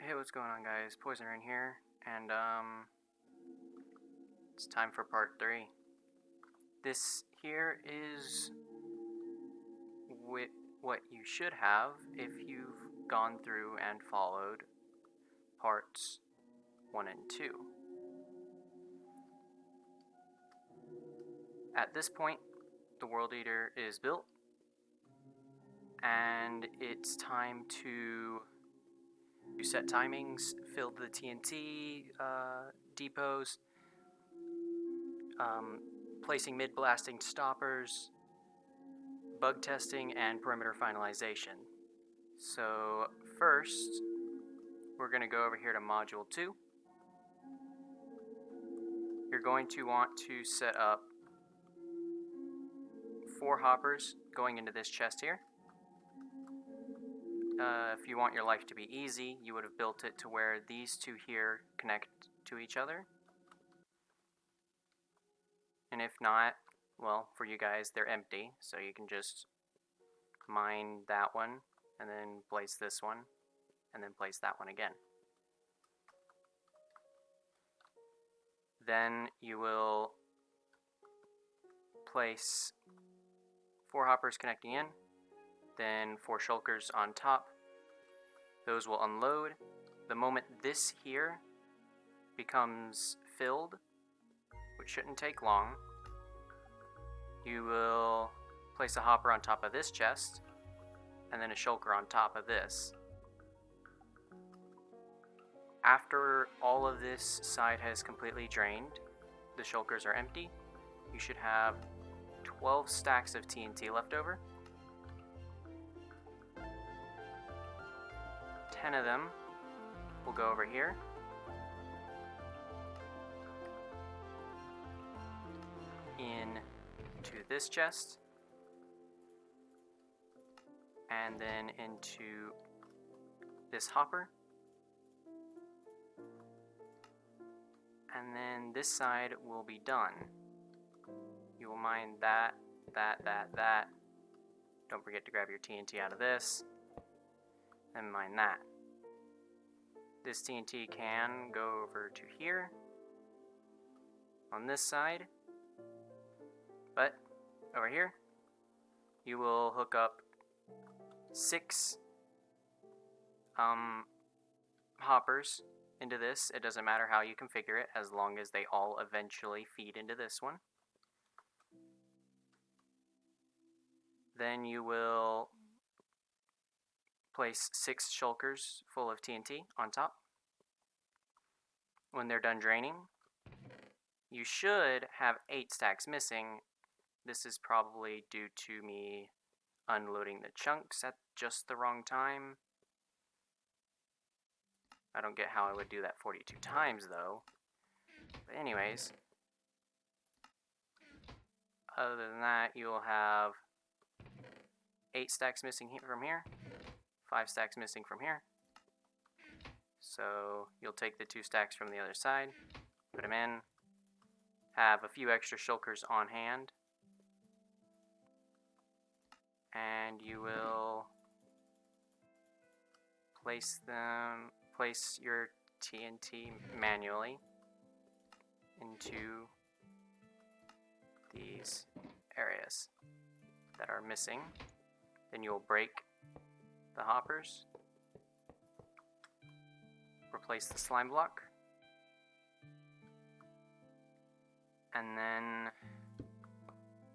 Hey, what's going on, guys? Poisoner in here, and it's time for part 3. This here is what you should have if you've gone through and followed parts 1 and 2. At this point, the World Eater is built, and it's time to set timings, fill the TNT depots, placing mid-blasting stoppers, bug testing, and perimeter finalization. So first, we're going to go over here to Module 2. You're going to want to set up 4 hoppers going into this chest here. If you want your life to be easy, you would have built it to where these two here connect to each other. And if not, well, for you guys, they're empty, so you can just mine that one, and then place this one, and then place that one again. Then you will place 4 hoppers connecting in, then 4 shulkers on top. Those will unload. The moment this here becomes filled, which shouldn't take long, you will place a hopper on top of this chest, and then a shulker on top of this. After all of this side has completely drained, the shulkers are empty, you should have 12 stacks of TNT left over. 10 of them will go over here. Into this chest. And then into this hopper. And then this side will be done. You will mine that. Don't forget to grab your TNT out of this. And mine that. This TNT can go over to here on this side, but over here you will hook up 6 hoppers into this. It doesn't matter how you configure it, as long as they all eventually feed into this one. Then you will place 6 shulkers full of TNT on top. When they're done draining, you should have 8 stacks missing. This is probably due to me unloading the chunks at just the wrong time. I don't get how I would do that 42 times though. But anyways, other than that, you'll have 8 stacks missing from here. 5 stacks missing from here. So you'll take the 2 stacks from the other side, put them in, have a few extra shulkers on hand, and you will place your TNT manually into these areas that are missing. Then you'll break the hoppers, replace the slime block, and then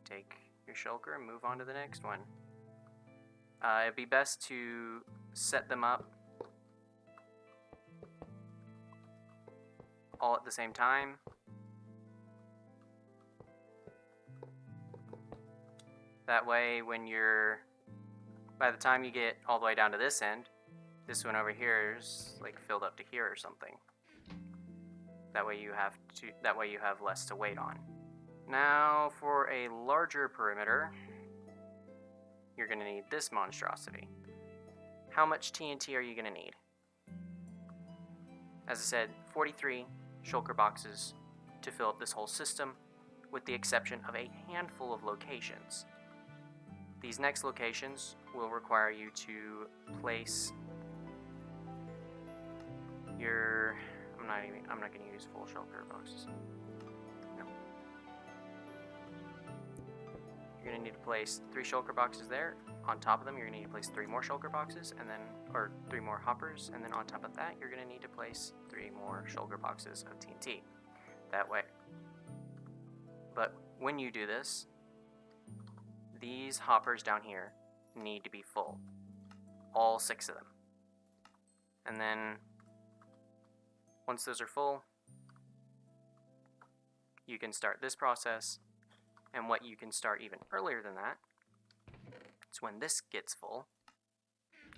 take your shulker and move on to the next one. It'd be best to set them up all at the same time. That way, by the time you get all the way down to this end, this one over here is like filled up to here or something. That way you have less to wait on. Now for a larger perimeter, you're going to need this monstrosity. How much TNT are you going to need? As I said, 43 shulker boxes to fill up this whole system, with the exception of a handful of locations. These next locations will require you to place I'm not going to use full shulker boxes. No. You're going to need to place 3 shulker boxes there. On top of them, you're going to need to place 3 more shulker boxes, and then, or 3 more hoppers, and then on top of that, you're going to need to place 3 more shulker boxes of TNT. That way. But when you do this, these hoppers down here need to be full. All 6 of them. And then, once those are full, you can start this process, and what you can start even earlier than that is when this gets full,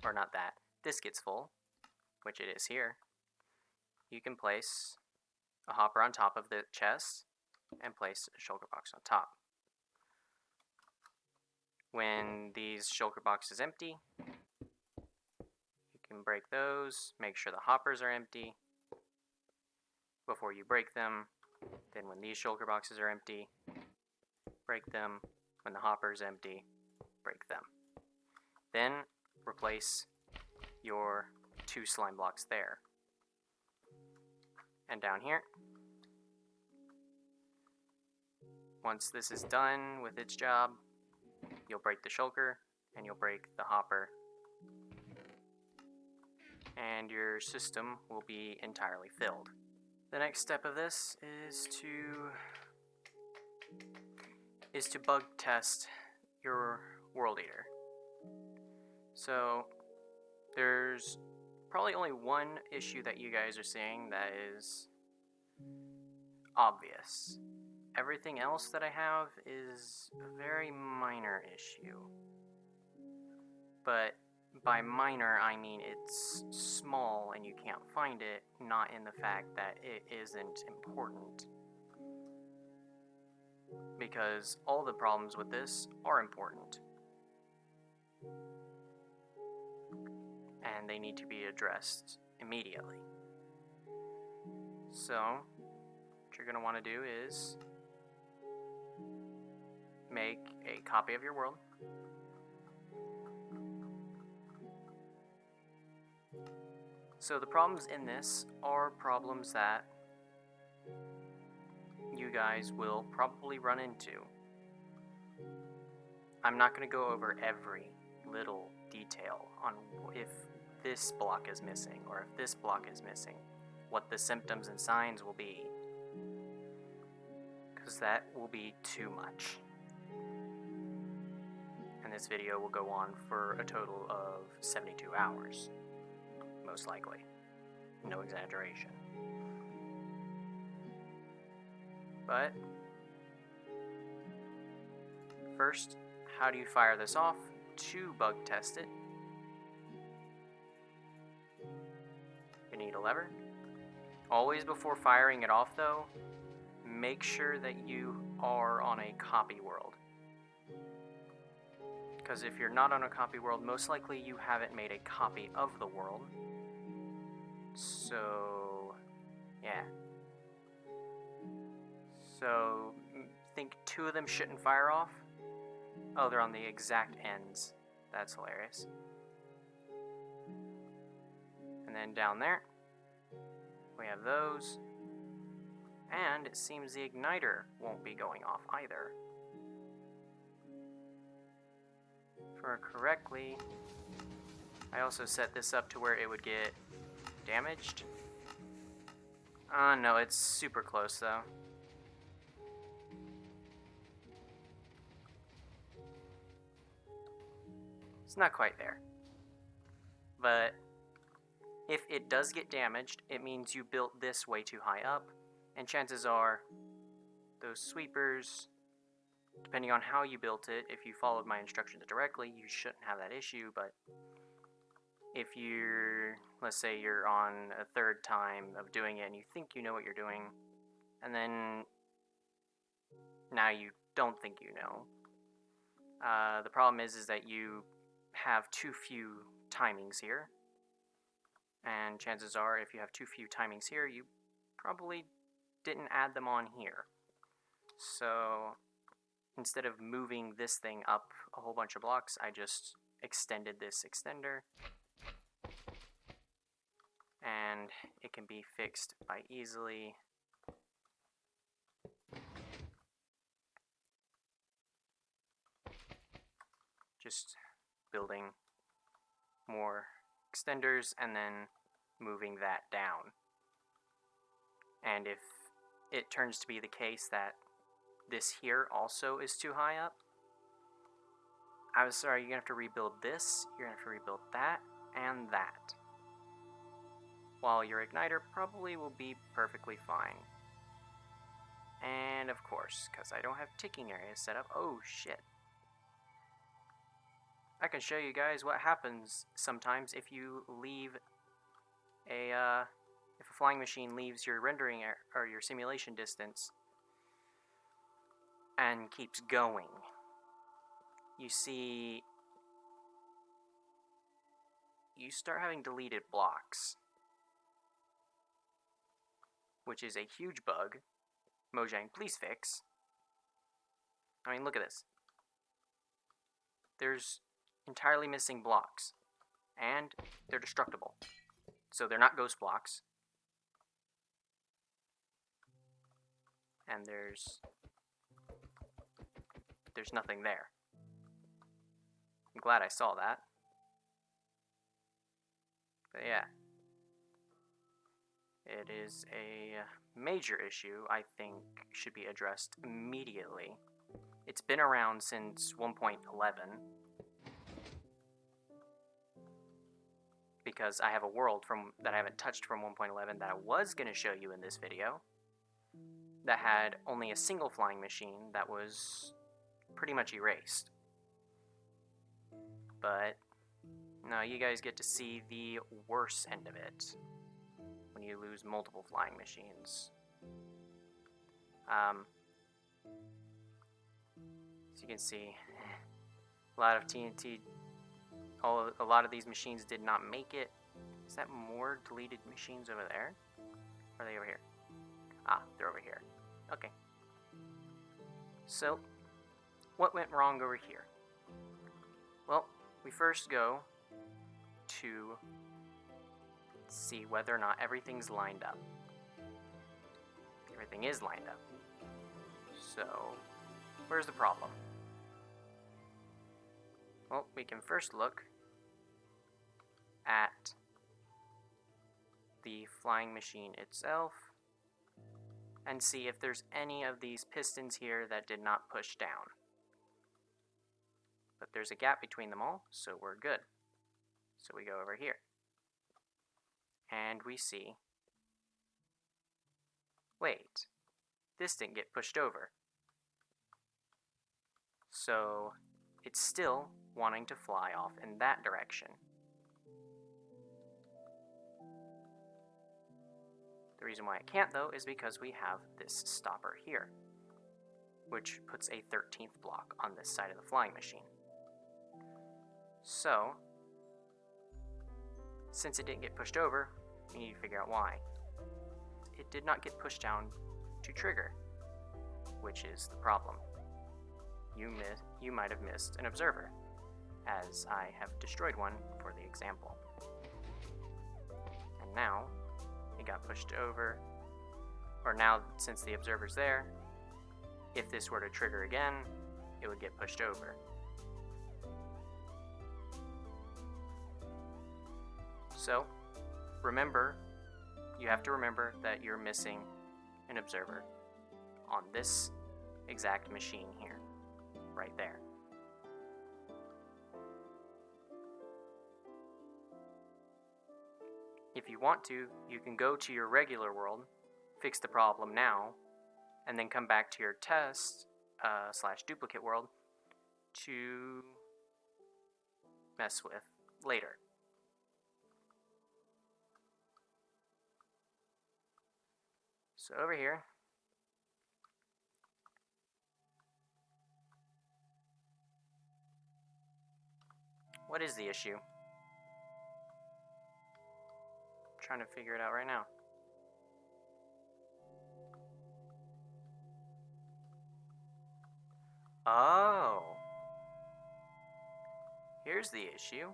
or not that, this gets full, which it is here, you can place a hopper on top of the chest and place a shulker box on top. When these shulker box is empty, you can break those, make sure the hoppers are empty before you break them. Then when these shulker boxes are empty, break them. When the hopper is empty, break them. Then replace your 2 slime blocks there. And down here, once this is done with its job, you'll break the shulker and you'll break the hopper, and your system will be entirely filled. The next step of this is to bug test your world eater. So there's probably only one issue that you guys are seeing that is obvious. Everything else that I have is a very minor issue. But by minor, I mean it's small and you can't find it, not in the fact that it isn't important. Because all the problems with this are important. And they need to be addressed immediately. So, what you're going to want to do is make a copy of your world. So the problems in this are problems that you guys will probably run into. I'm not going to go over every little detail on if this block is missing or if this block is missing, what the symptoms and signs will be, because that will be too much. And this video will go on for a total of 72 hours, most likely. No exaggeration. But first, how do you fire this off to bug test it? You need a lever. Always before firing it off though, make sure that you are on a copy world. Because if you're not on a copy world, most likely you haven't made a copy of the world. So, yeah. So, think 2 of them shouldn't fire off. Oh, they're on the exact ends. That's hilarious. And then down there, we have those. And it seems the igniter won't be going off either. For correctly, I also set this up to where it would get damaged. No, it's super close though. It's not quite there. But if it does get damaged, it means you built this way too high up, and chances are those sweepers, depending on how you built it, if you followed my instructions directly, you shouldn't have that issue. But if you're, let's say you're on a 3rd time of doing it and you think you know what you're doing, and then now you don't think you know, the problem is that you have too few timings here, and chances are if you have too few timings here, you probably didn't add them on here. So instead of moving this thing up a whole bunch of blocks, I just extended this extender, and it can be fixed by easily just building more extenders and then moving that down. And if it turns to be the case that this here also is too high up, I'm sorry, you're gonna have to rebuild this, you're gonna have to rebuild that, and that. While your igniter probably will be perfectly fine. And of course, because I don't have ticking areas set up, oh shit. I can show you guys what happens sometimes if you leave if a flying machine leaves your rendering or your simulation distance and keeps going. You see, you start having deleted blocks, which is a huge bug. Mojang, please fix. I mean, look at this. There's entirely missing blocks, and they're destructible. So they're not ghost blocks. And there's nothing there. I'm glad I saw that. But yeah. It is a major issue I think should be addressed immediately. It's been around since 1.11. Because I have a world that I haven't touched from 1.11 that I was going to show you in this video that had only a single flying machine that was pretty much erased. But no, you guys get to see the worst end of it when you lose multiple flying machines. As you can see, a lot of TNT, a lot of these machines did not make it. Is that more deleted machines over there? Or are they over here? Ah, they're over here. Okay. So, what went wrong over here? Well, we first go to see whether or not everything's lined up. Everything is lined up. So, where's the problem? Well, we can first look at the flying machine itself and see if there's any of these pistons here that did not push down. But there's a gap between them all, so we're good. So we go over here. And we see, wait, this didn't get pushed over. So it's still wanting to fly off in that direction. The reason why it can't, though, is because we have this stopper here, which puts a 13th block on this side of the flying machine. So, since it didn't get pushed over, we need to figure out why. It did not get pushed down to trigger, which is the problem. You might have missed an observer, as I have destroyed one for the example. And now, it got pushed over, or now, since the observer's there, if this were to trigger again, it would get pushed over. So, remember, you have to remember that you're missing an observer on this exact machine here, right there. If you want to, you can go to your regular world, fix the problem now, and then come back to your test / duplicate world to mess with later. So over here, what is the issue? I'm trying to figure it out right now. Oh, here's the issue.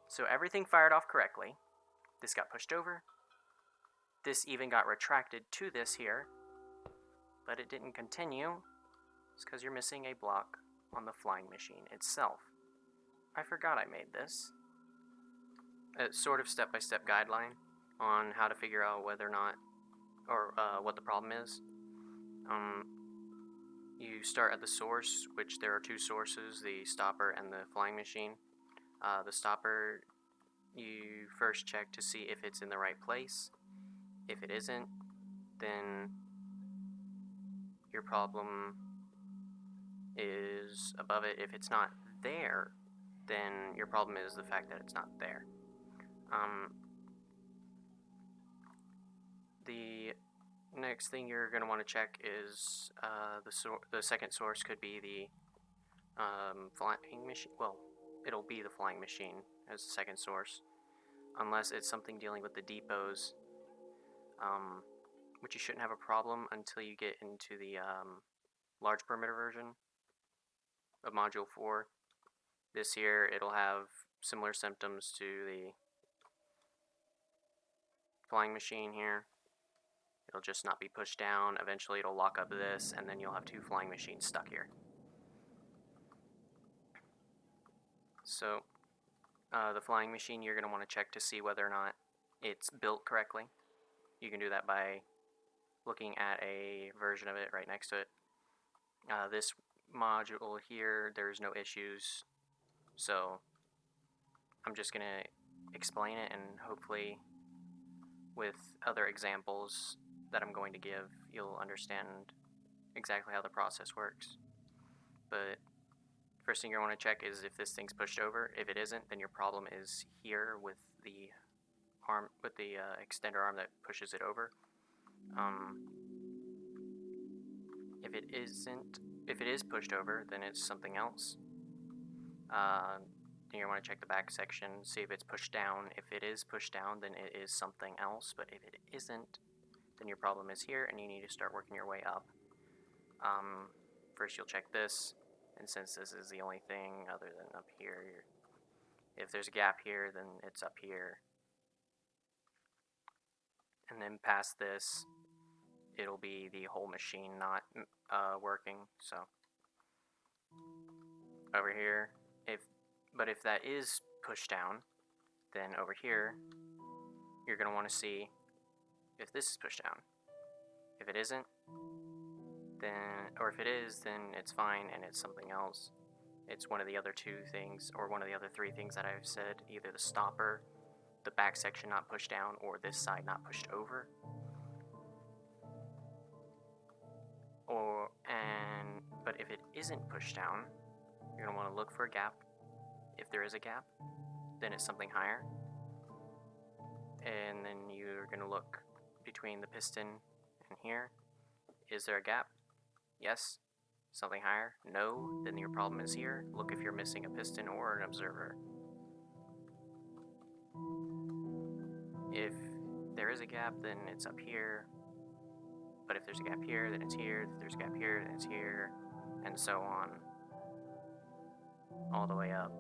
So everything fired off correctly, This got pushed over. This even got retracted to this here, but it didn't continue. It's because you're missing a block on the flying machine itself. I forgot I made this. A sort of step-by-step guideline on how to figure out whether or not, or what the problem is. You start at the source, which there are two sources, the stopper and the flying machine. The stopper, you first check to see if it's in the right place. If it isn't, then your problem is above it. If it's not there, then your problem is the fact that it's not there. The next thing you're going to want to check is the second source could be the flying machine. Well, it'll be the flying machine as the second source, unless it's something dealing with the depots, which you shouldn't have a problem until you get into the large perimeter version of Module 4. This here, it'll have similar symptoms to the flying machine here. It'll just not be pushed down. Eventually it'll lock up this, and then you'll have two flying machines stuck here. So, the flying machine, you're going to want to check to see whether or not it's built correctly. You can do that by looking at a version of it right next to it. This module here, there's no issues, so I'm just going to explain it, and hopefully with other examples that I'm going to give, you'll understand exactly how the process works. But first thing you want to check is if this thing's pushed over. If it isn't, then your problem is here with the arm, with the extender arm that pushes it over. If it is pushed over, then it's something else. Then you want to check the back section, see if it's pushed down. If it is pushed down, then it is something else. But if it isn't, then your problem is here, and you need to start working your way up. First, you'll check this, and since this is the only thing other than up here, if there's a gap here, then it's up here. And then past this, it'll be the whole machine not working. So over here, if that is pushed down, then over here, you're going to want to see if this is pushed down. If it isn't, then, or if it is, then it's fine and it's something else. It's one of the other two things, or one of the other three things that I've said, either the stopper, the back section not pushed down, or this side not pushed over. But if it isn't pushed down, you're going to want to look for a gap. If there is a gap, then it's something higher. And then you're going to look between the piston and here. Is there a gap? Yes. Something higher? No. Then your problem is here. Look if you're missing a piston or an observer. If there is a gap, then it's up here. But if there's a gap here, then it's here. If there's a gap here, then it's here. And so on. All the way up.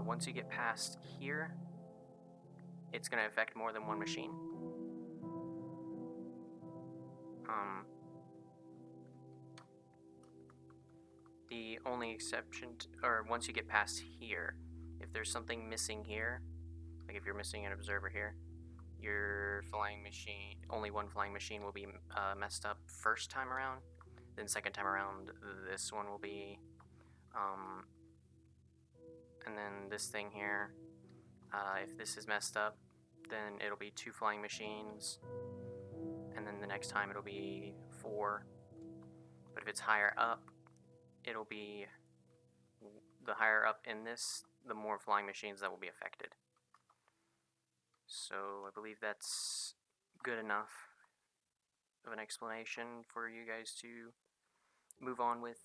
Once you get past here, it's going to affect more than one machine. The only exception, or once you get past here, if there's something missing here, like if you're missing an observer here, your flying machine, only one flying machine will be messed up first time around. Then second time around, this one will be, and then this thing here, if this is messed up, then it'll be 2 flying machines, and then the next time it'll be 4. But if it's higher up, it'll be, the higher up in this, the more flying machines that will be affected. So I believe that's good enough of an explanation for you guys to move on with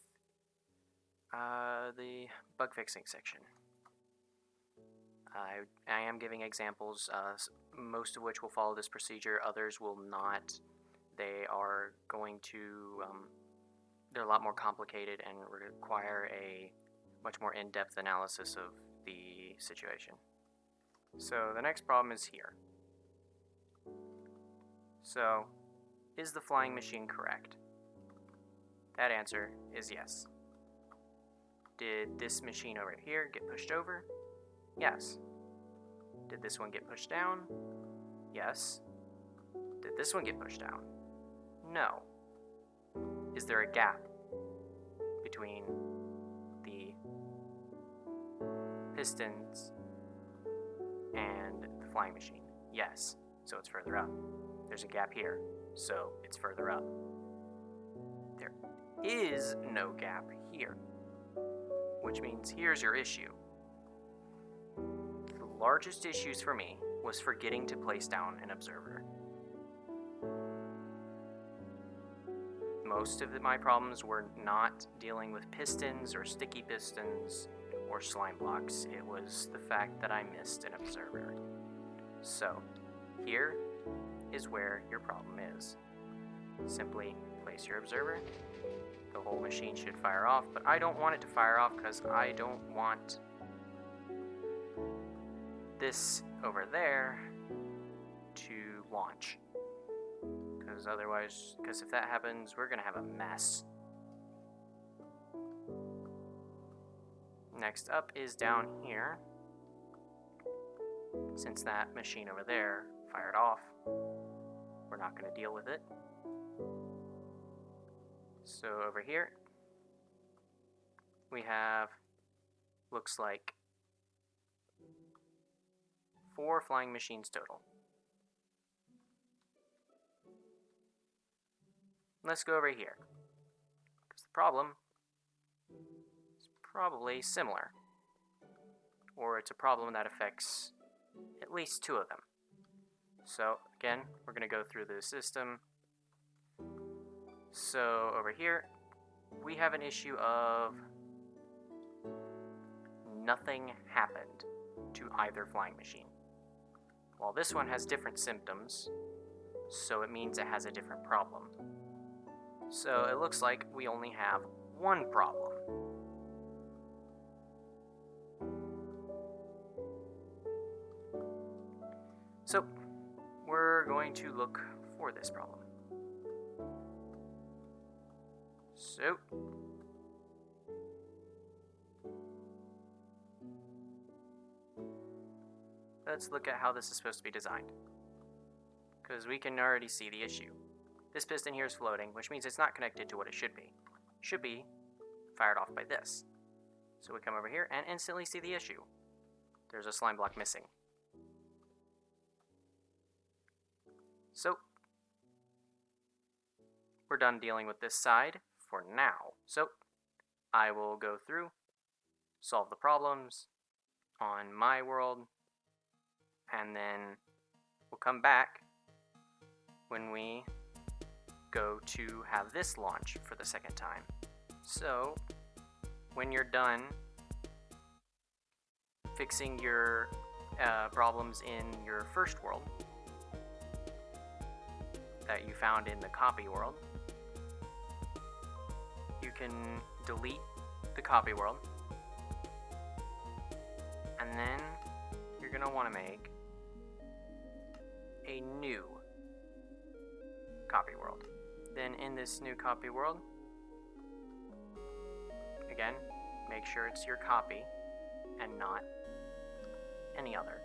the bug fixing section. I am giving examples, most of which will follow this procedure, others will not. They are going to, they're a lot more complicated and require a much more in-depth analysis of the situation. So the next problem is here. So, is the flying machine correct? That answer is yes. Did this machine over here get pushed over? Yes. Did this one get pushed down? Yes. Did this one get pushed down? No. Is there a gap between the pistons and the flying machine? Yes. So it's further up. There's a gap here, so it's further up. There is no gap here, which means here's your issue. The largest issues for me was forgetting to place down an observer. Most of my problems were not dealing with pistons or sticky pistons or slime blocks. It was the fact that I missed an observer. So, here is where your problem is. Simply place your observer. The whole machine should fire off, but I don't want it to fire off because I don't want this over there to launch. Because if that happens, we're gonna have a mess. Next up is down here. Since that machine over there fired off, we're not gonna deal with it. So over here, we have, looks like 4 flying machines total. Let's go over here, because the problem is probably similar, or it's a problem that affects at least 2 of them. So again, we're going to go through the system. So over here, we have an issue of nothing happened to either flying machine. While this one has different symptoms, so it means it has a different problem. So it looks like we only have one problem. So we're going to look for this problem. So let's look at how this is supposed to be designed, because we can already see the issue. This piston here is floating, which means it's not connected to what it should be. It should be fired off by this. So we come over here and instantly see the issue. There's a slime block missing. So we're done dealing with this side for now. So I will go through, solve the problems on my world, and then we'll come back when we go to have this launch for the second time. So when you're done fixing your problems in your first world that you found in the copy world, you can delete the copy world, and then you're going to want to make a new copy world. Then in this new copy world, again, make sure it's your copy and not any other.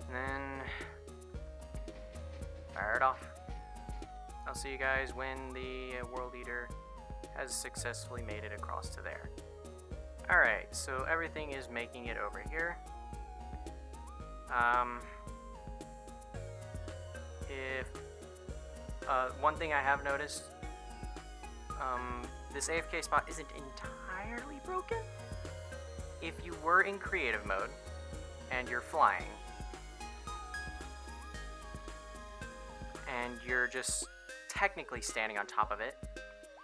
And then fire it off. I'll see you guys when the world eater has successfully made it across to there. Alright, so everything is making it over here. One thing I have noticed, this AFK spot isn't entirely broken. If you were in creative mode and you're flying and you're just technically standing on top of it,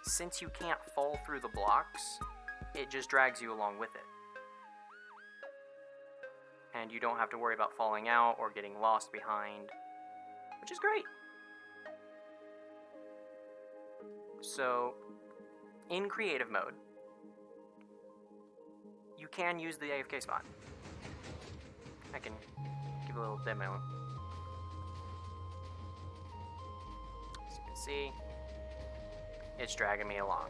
since you can't fall through the blocks, it just drags you along with it. And you don't have to worry about falling out or getting lost behind, which is great. So, in creative mode, you can use the AFK spot. I can give a little demo. As you can see, it's dragging me along.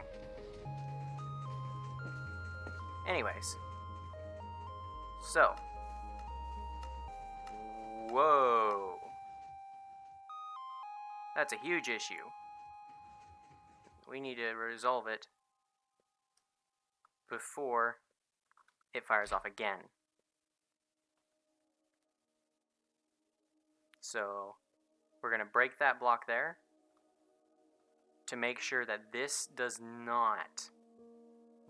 Anyways, so, whoa, that's a huge issue. We need to resolve it before it fires off again. So we're going to break that block there to make sure that this does not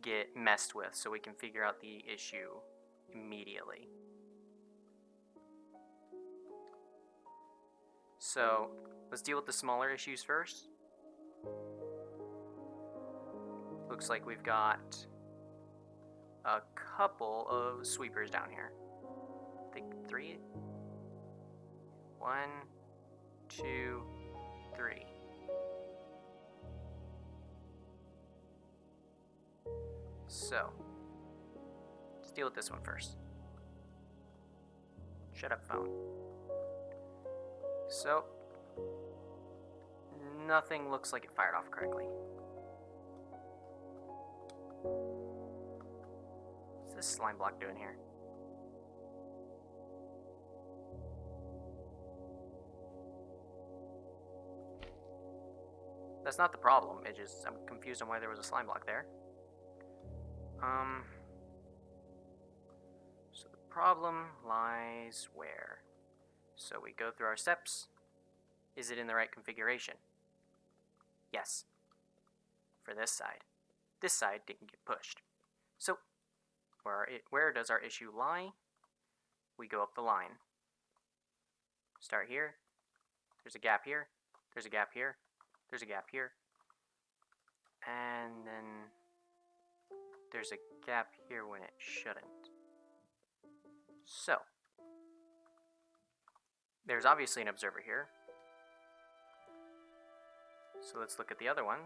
get messed with, so we can figure out the issue immediately. So let's deal with the smaller issues first. Looks like we've got a couple of sweepers down here. I think 3. 1, 2, 3. So, let's deal with this one first. Shut up, phone. So, nothing looks like it fired off correctly. What's this slime block doing here? That's not the problem, it just, I'm confused on why there was a slime block there. So the problem lies where? So we go through our steps. Is it in the right configuration? Yes. For this side. This side didn't get pushed. So, where does our issue lie? We go up the line. Start here. There's a gap here. There's a gap here. There's a gap here. And then there's a gap here when it shouldn't. So, there's obviously an observer here. So let's look at the other one.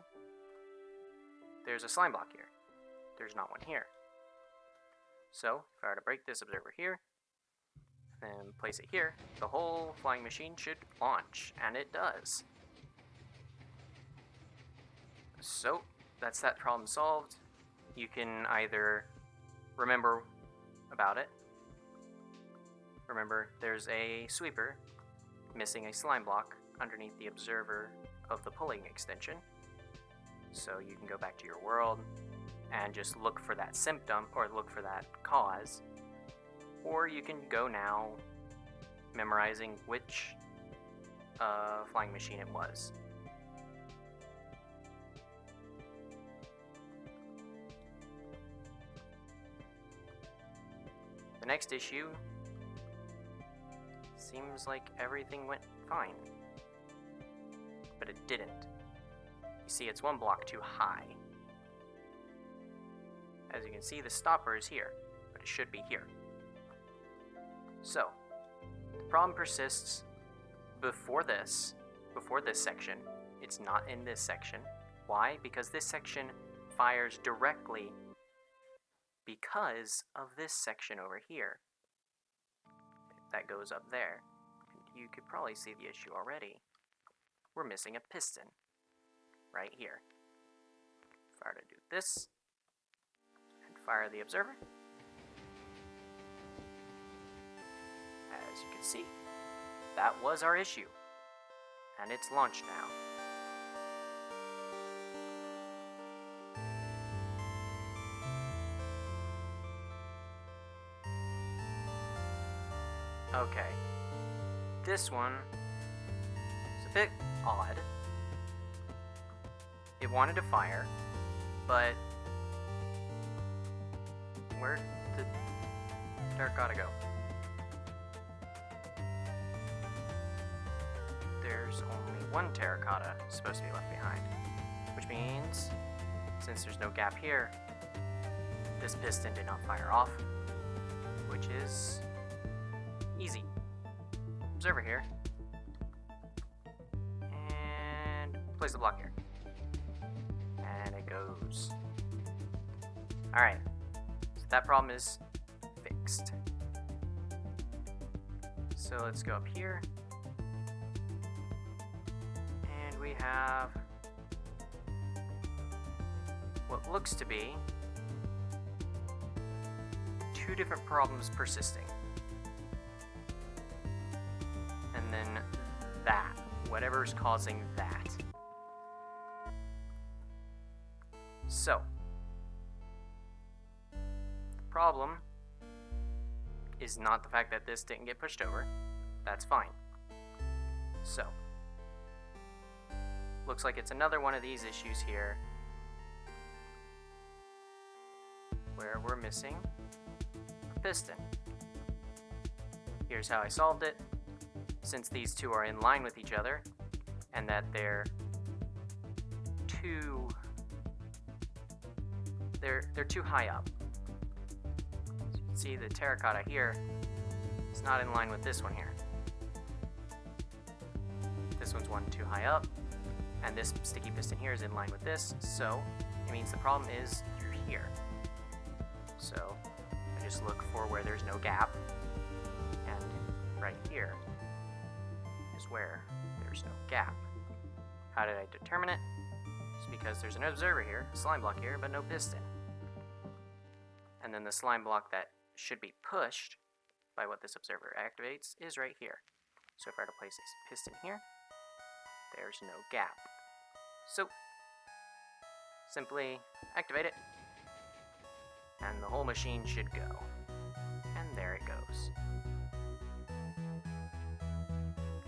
There's a slime block here. There's not one here. So, if I were to break this observer here, and place it here, the whole flying machine should launch, and it does. So, that's that problem solved. You can either remember about it. Remember, there's a sweeper missing a slime block underneath the observer of the pulling extension. So you can go back to your world and just look for that symptom, or look for that cause. Or you can go now memorizing which flying machine it was. The next issue, seems like everything went fine, but it didn't. You see, it's one block too high. As you can see, the stopper is here, but it should be here. So, the problem persists before this section. It's not in this section. Why? Because this section fires directly because of this section over here. That goes up there. And you could probably see the issue already. We're missing a piston right here. If I were to do this and fire the observer, as you can see, that was our issue, and it's launched now. Okay, this one is a bit odd. It wanted to fire, but where did terracotta go? There's only one terracotta supposed to be left behind, which means, since there's no gap here, this piston did not fire off, which is easy. Observer here, and place the block here. hose. Alright, so that problem is fixed. So let's go up here. And we have what looks to be two different problems persisting. And then that, whatever's causing that. So, the problem is not the fact that this didn't get pushed over. That's fine. So, looks like it's another one of these issues here where we're missing a piston. Here's how I solved it. Since these two are in line with each other and that they're too high up. So you can see the terracotta here is not in line with this one here. This one's one too high up, and this sticky piston here is in line with this, so it means the problem is through here. So I just look for where there's no gap, and right here is where there's no gap. How did I determine it? It's because there's an observer here, a slime block here, but no piston. And then the slime block that should be pushed by what this observer activates is right here. So if I were to place this piston here, there's no gap. So simply activate it, and the whole machine should go. And there it goes.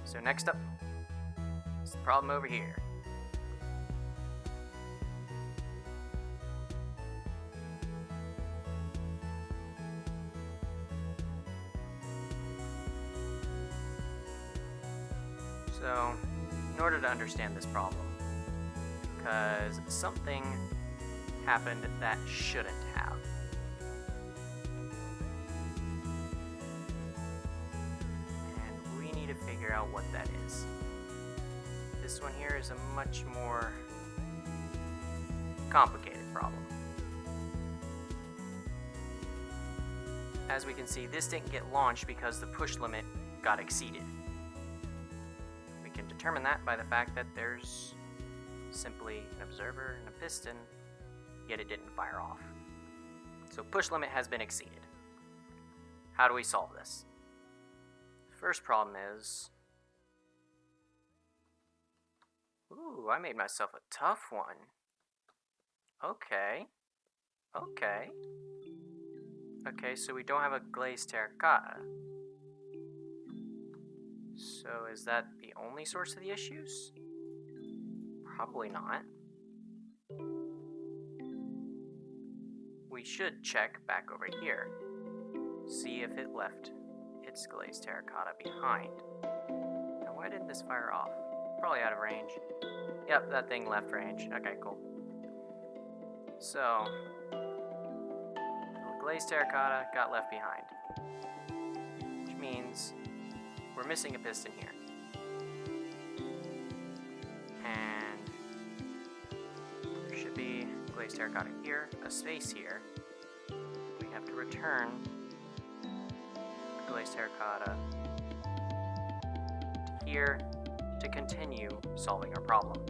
So next up is the problem over here. So, in order to understand this problem, because something happened that shouldn't have. And we need to figure out what that is. This one here is a much more complicated problem. As we can see, this didn't get launched because the push limit got exceeded. We can determine that by the fact that there's simply an observer and a piston, yet it didn't fire off. So push limit has been exceeded. How do we solve this? First problem is... Ooh, I made myself a tough one. Okay, so we don't have a glazed terracotta. So is that the only source of the issues? Probably not. We should check back over here. See if it left its glazed terracotta behind. Now why didn't this fire off? Probably out of range. Yep, that thing left range. Okay, cool. So, the glazed terracotta got left behind. Which means we're missing a piston here. And there should be glazed terracotta here, a space here. We have to return the glazed terracotta here to continue solving our problem.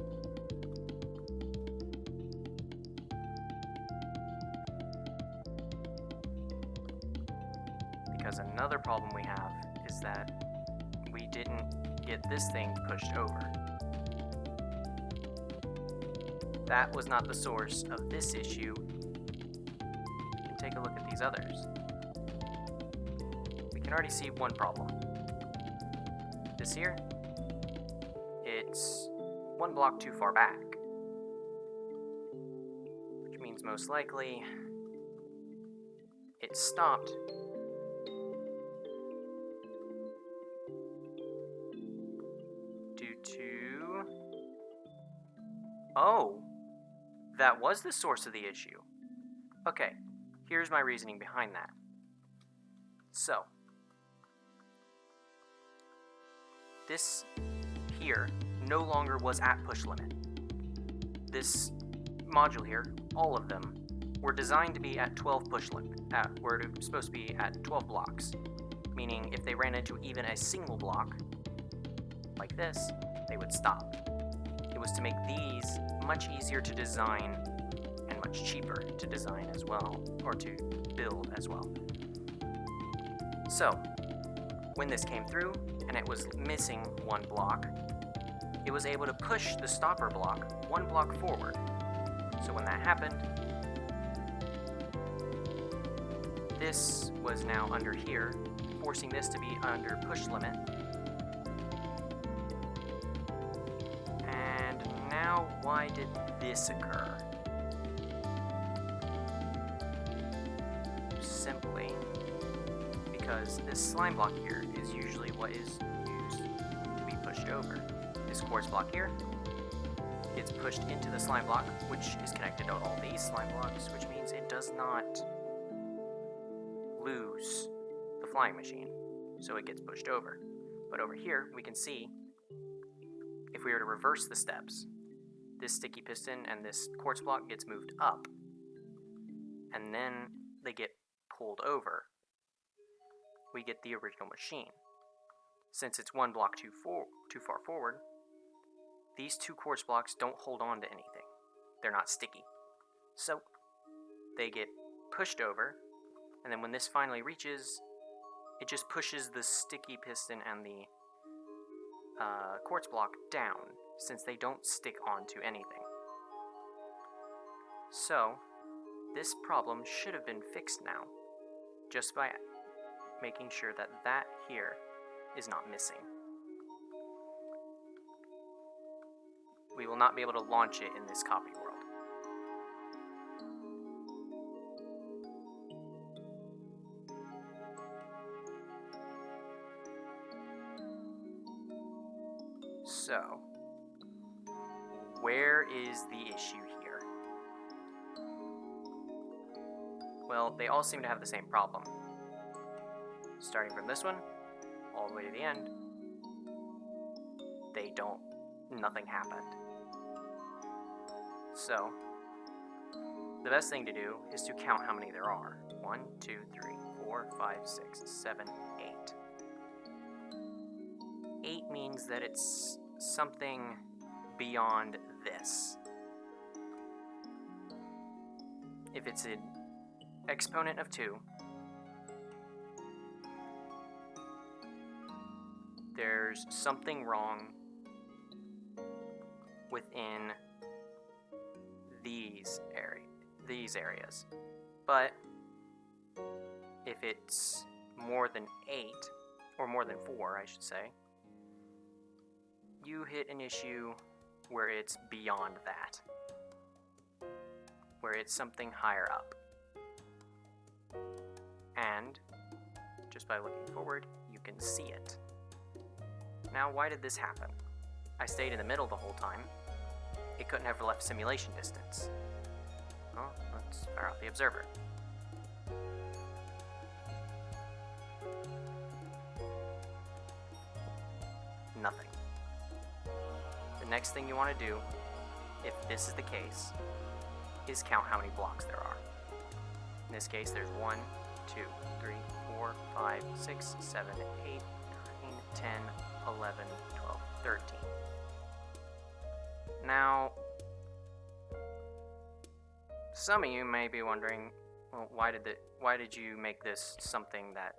Because another problem we have is that we didn't get this thing pushed over. That was not the source of this issue. We can take a look at these others. We can already see one problem. This here, it's one block too far back, which means most likely it stopped due to... Oh, that was the source of the issue. Okay, here's my reasoning behind that. So, this here no longer was at push limit. This module here all of them were designed to be at 12 push limit. Were supposed to be at 12 blocks, meaning if they ran into even a single block, like this, they would stop. It was to make these much easier to design and much cheaper to design as well, or to build as well. So, when this came through and it was missing one block, it was able to push the stopper block one block forward. So when that happened, this was now under here, forcing this to be under push limit. And now, why did this occur? Simply because this slime block here is usually what is used to be pushed over. This quartz block here gets pushed into the slime block, which is connected to all these slime blocks, which means it does not lose the flying machine, so it gets pushed over. But over here, we can see, if we were to reverse the steps, this sticky piston and this quartz block gets moved up, and then they get pulled over. We get the original machine. Since it's one block too far forward, these two quartz blocks don't hold on to anything. They're not sticky. So, they get pushed over, and then when this finally reaches, it just pushes the sticky piston and the quartz block down, since they don't stick onto anything. So, this problem should have been fixed now, just by making sure that that here is not missing. We will not be able to launch it in this copy world. So, where is the issue here? Well, they all seem to have the same problem. Starting from this one, all the way to the end, nothing happened. So, the best thing to do is to count how many there are. 1, 2, 3, 4, 5, 6, 7, 8. 8 means that it's something beyond this. If it's an exponent of 2, there's something wrong within these areas. But if it's more than 8, or more than 4, I should say, you hit an issue where it's beyond that, where it's something higher up. And just by looking forward, you can see it. Now, why did this happen? I stayed in the middle the whole time. It couldn't have left simulation distance. Well, let's fire out the observer. Nothing. The next thing you want to do, if this is the case, is count how many blocks there are. In this case, there's 1, 2, 3, 4, 5, 6, 7, 8, 9, 10, 11, 12, 13. Now, some of you may be wondering, well, why did you make this something that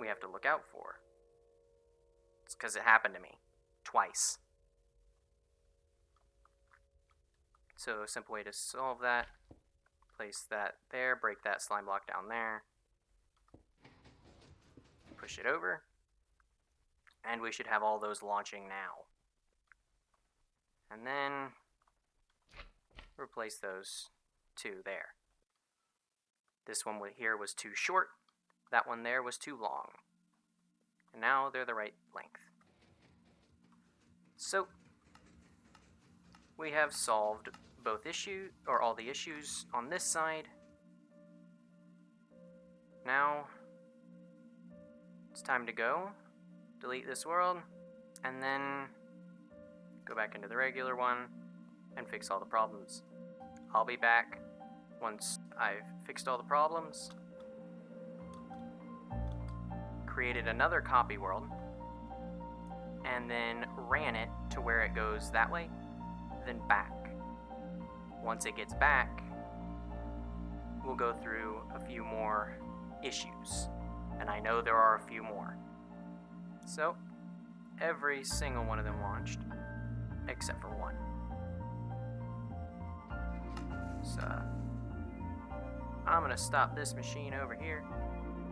we have to look out for? It's because it happened to me twice. So a simple way to solve that, place that there, break that slime block down there, push it over, and we should have all those launching now. And then replace those two there. This one here was too short, that one there was too long. And now they're the right length. So we have solved both issues, or all the issues on this side. Now it's time to go, delete this world, and then go back into the regular one and fix all the problems I'll be back once I've fixed all the problems, created another copy world, and then ran it to where it goes that way, then back. Once it gets back, we'll go through a few more issues, and I know there are a few more. So, every single one of them launched, except for one. So, I'm gonna stop this machine over here,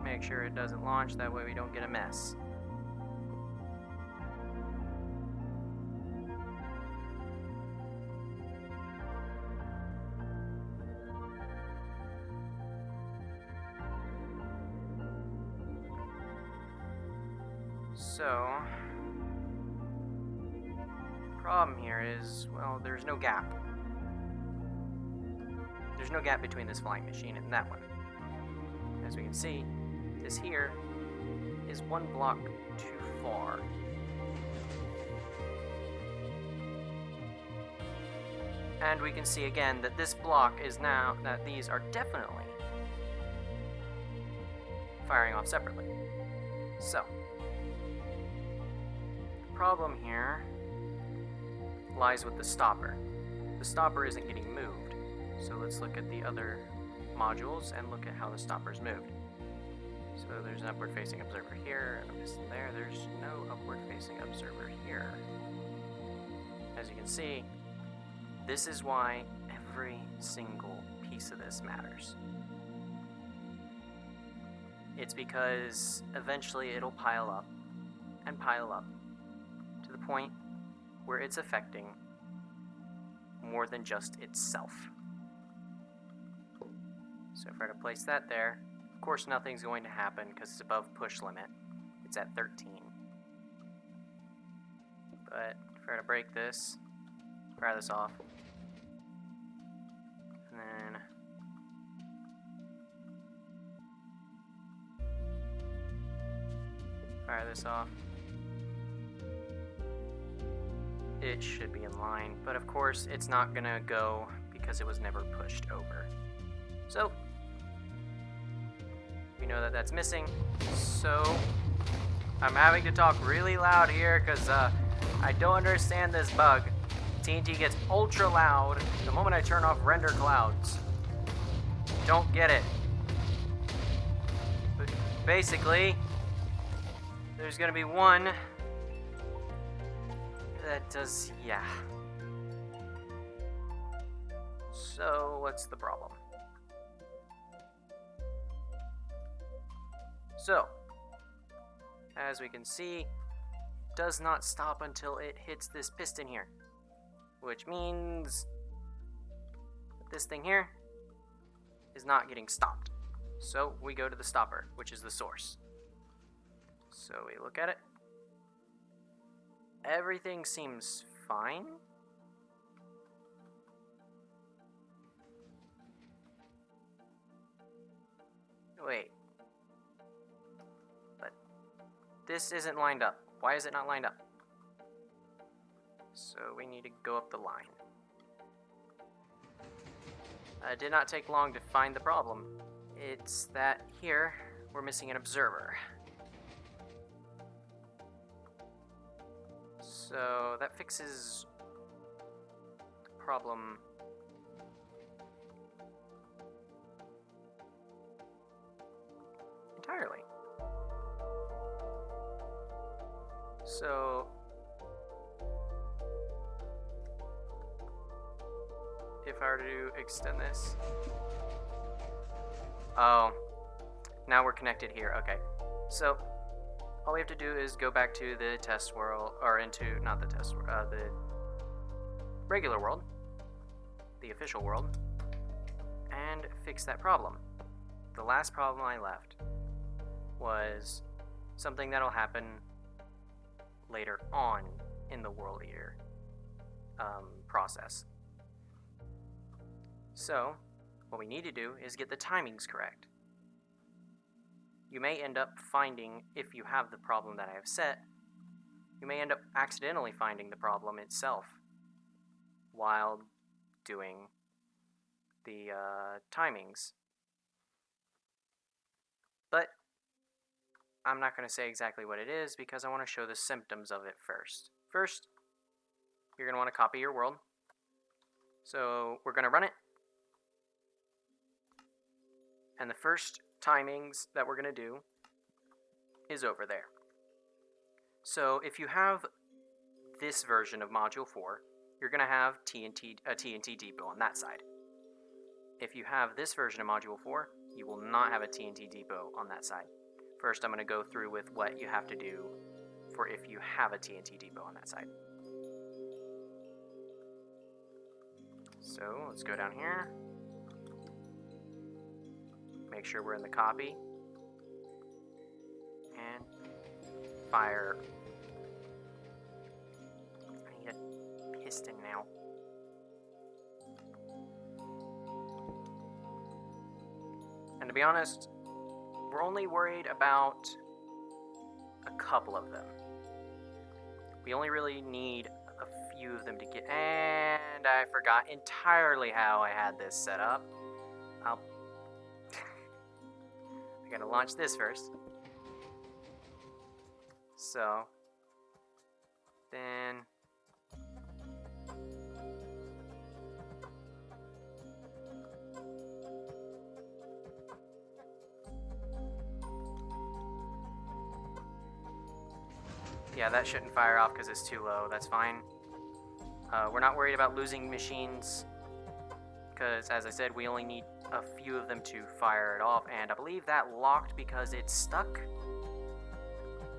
make sure it doesn't launch, that way we don't get a mess. So, the problem here is, well, there's no gap. There's no gap between this flying machine and that one. As we can see, this here is one block too far. And we can see again that this block is now, that these are definitely firing off separately. So, problem here lies with the stopper. The stopper isn't getting moved. So let's look at the other modules and look at how the stopper's moved. So there's an upward facing observer here, and a piston there. There's no upward facing observer here. As you can see, this is why every single piece of this matters. It's because eventually it'll pile up and pile up to the point where it's affecting more than just itself. So if I were to place that there, of course nothing's going to happen because it's above push limit. It's at 13. But if I were to break this, fire this off, and then fire this off, it should be in line, but of course it's not gonna go because it was never pushed over. So we know that that's missing, so I'm having to talk really loud here because I don't understand this bug. TNT gets ultra loud the moment I turn off render clouds. Don't get it. But basically, there's gonna be one that does, yeah. So what's the problem? So, as we can see, it does not stop until it hits this piston here, which means that this thing here is not getting stopped. So we go to the stopper, which is the source. So we look at it. Everything seems fine. Wait. But this isn't lined up. Why is it not lined up? So we need to go up the line. It did not take long to find the problem. It's that here we're missing an observer. So that fixes the problem entirely. So if I were to extend this, oh, now we're connected here. Okay, so all we have to do is go back to the test world, or into, not the test world, the regular world, the official world, and fix that problem. The last problem I left was something that'll happen later on in the World Eater process. So, what we need to do is get the timings correct. You may end up finding, if you have the problem that I have set, you may end up accidentally finding the problem itself while doing the timings. But I'm not going to say exactly what it is because I want to show the symptoms of it first. First, you're going to want to copy your world. So we're going to run it. And the first timings that we're going to do is over there. So if you have this version of Module 4, you're going to have a TNT depot on that side. If you have this version of Module 4, you will not have a TNT depot on that side. First, I'm going to go through with what you have to do for if you have a TNT depot on that side. So let's go down here. Make sure we're in the copy. And fire. I need a piston now. And to be honest, we're only worried about a couple of them. We only really need a few of them to get... And I forgot entirely how I had this set up. I gotta launch this first. So, then... Yeah, that shouldn't fire off because it's too low. That's fine. We're not worried about losing machines because, as I said, we only need a few of them to fire it off. And I believe that locked because it's stuck.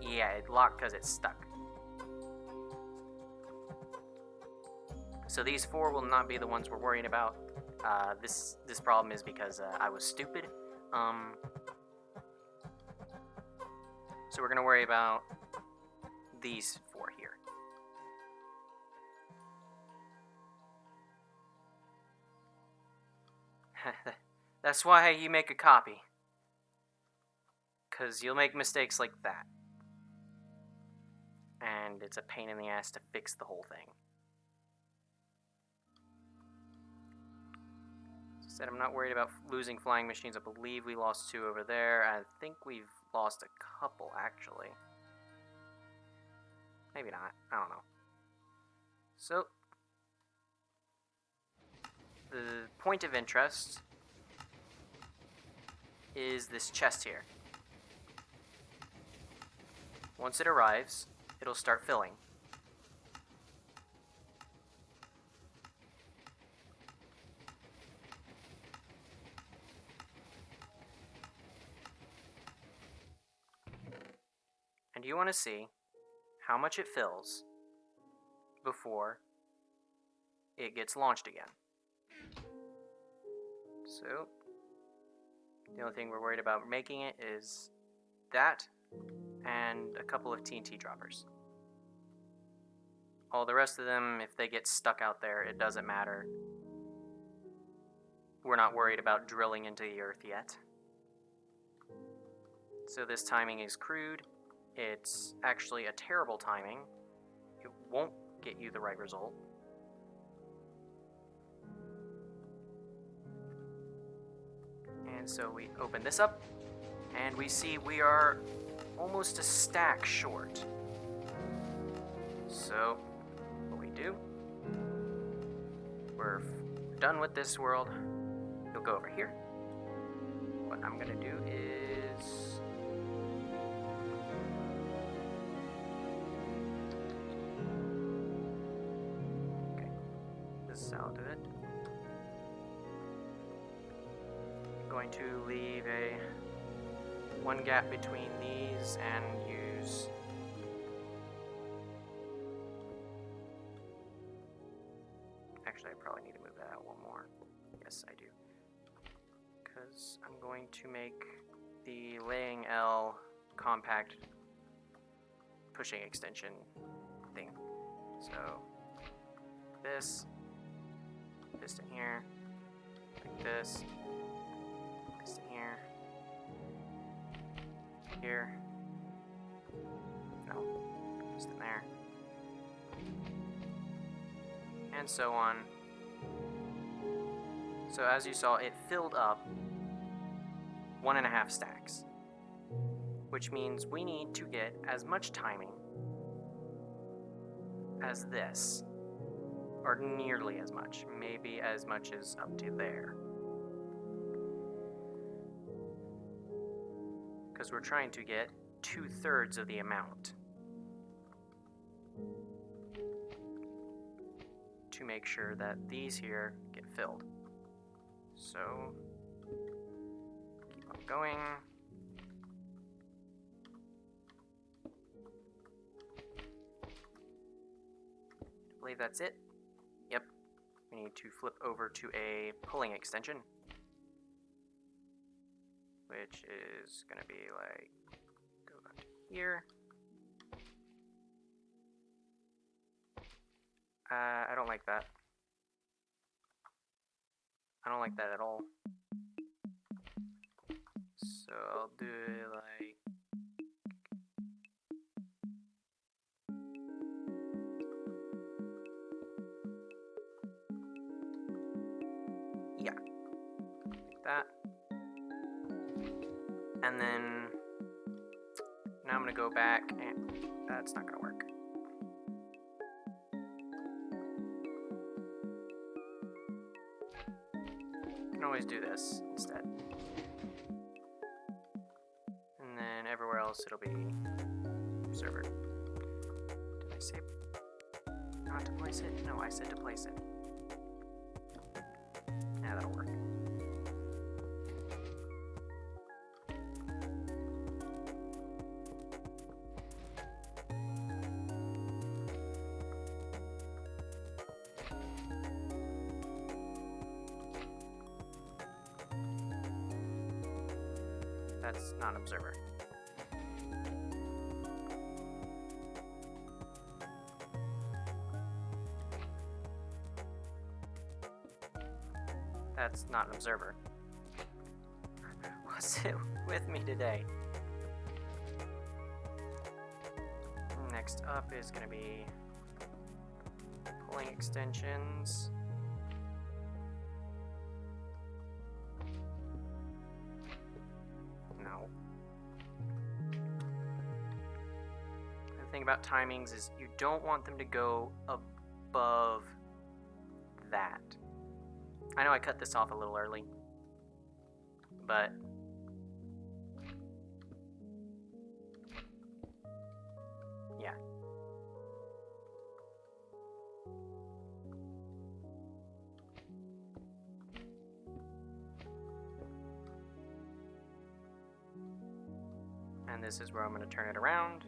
Yeah, it locked because it's stuck. So these 4 will not be the ones we're worrying about. This problem is because I was stupid. So we're going to worry about these 4 here. That's why you make a copy. Because you'll make mistakes like that. And it's a pain in the ass to fix the whole thing. As I said, I'm not worried about losing flying machines. I believe we lost 2 over there. I think we've lost a couple, actually. Maybe not. I don't know. So, the point of interest is this chest here. Once it arrives, it'll start filling. And you want to see how much it fills before it gets launched again. So, the only thing we're worried about making it is that and a couple of TNT droppers. All the rest of them, if they get stuck out there, it doesn't matter. We're not worried about drilling into the earth yet. So this timing is crude. It's actually a terrible timing. It won't get you the right result. And so we open this up, and we see we are almost a stack short. So, what we do, we're done with this world. You'll go over here. What I'm gonna do is... Okay, this is how I'll do it. I'm going to leave one gap between these and use actually I probably need to move that out one more. Yes, I do. Because I'm going to make the laying L compact pushing extension thing. So this piston here, like this. Piston here, no, piston there, and so on. So as you saw, it filled up 1.5 stacks, which means we need to get as much timing as this, or nearly as much, maybe as much as up to there. Because we're trying to get 2/3 of the amount to make sure that these here get filled. So, keep on going. I believe that's it. Yep. We need to flip over to a pulling extension, which is going to be like, go back to here. I don't like that. I don't like that at all. So I'll do it like, yeah, like that. And then now I'm gonna go back, and that's not gonna work. You can always do this instead. And then everywhere else it'll be server. Did I say not to place it? No, I said to place it. Yeah, that'll work. That's not an observer. That's not an observer. What's it with me today? Next up is going to be pulling extensions. No. The thing about timings is you don't want them to go above that. I know I cut this off a little early, but yeah. And this is where I'm going to turn it around.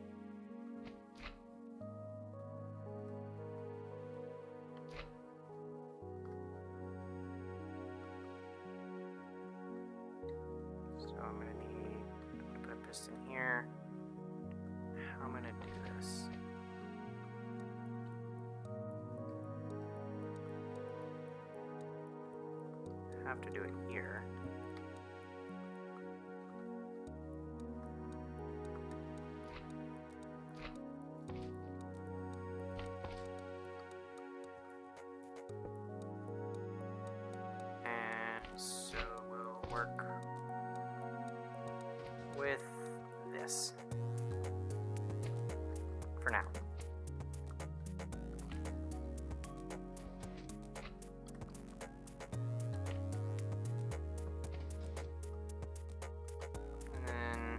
I'm going to put a piston here. How am I going to do this? I have to do it here. And so we'll work with this for now. And then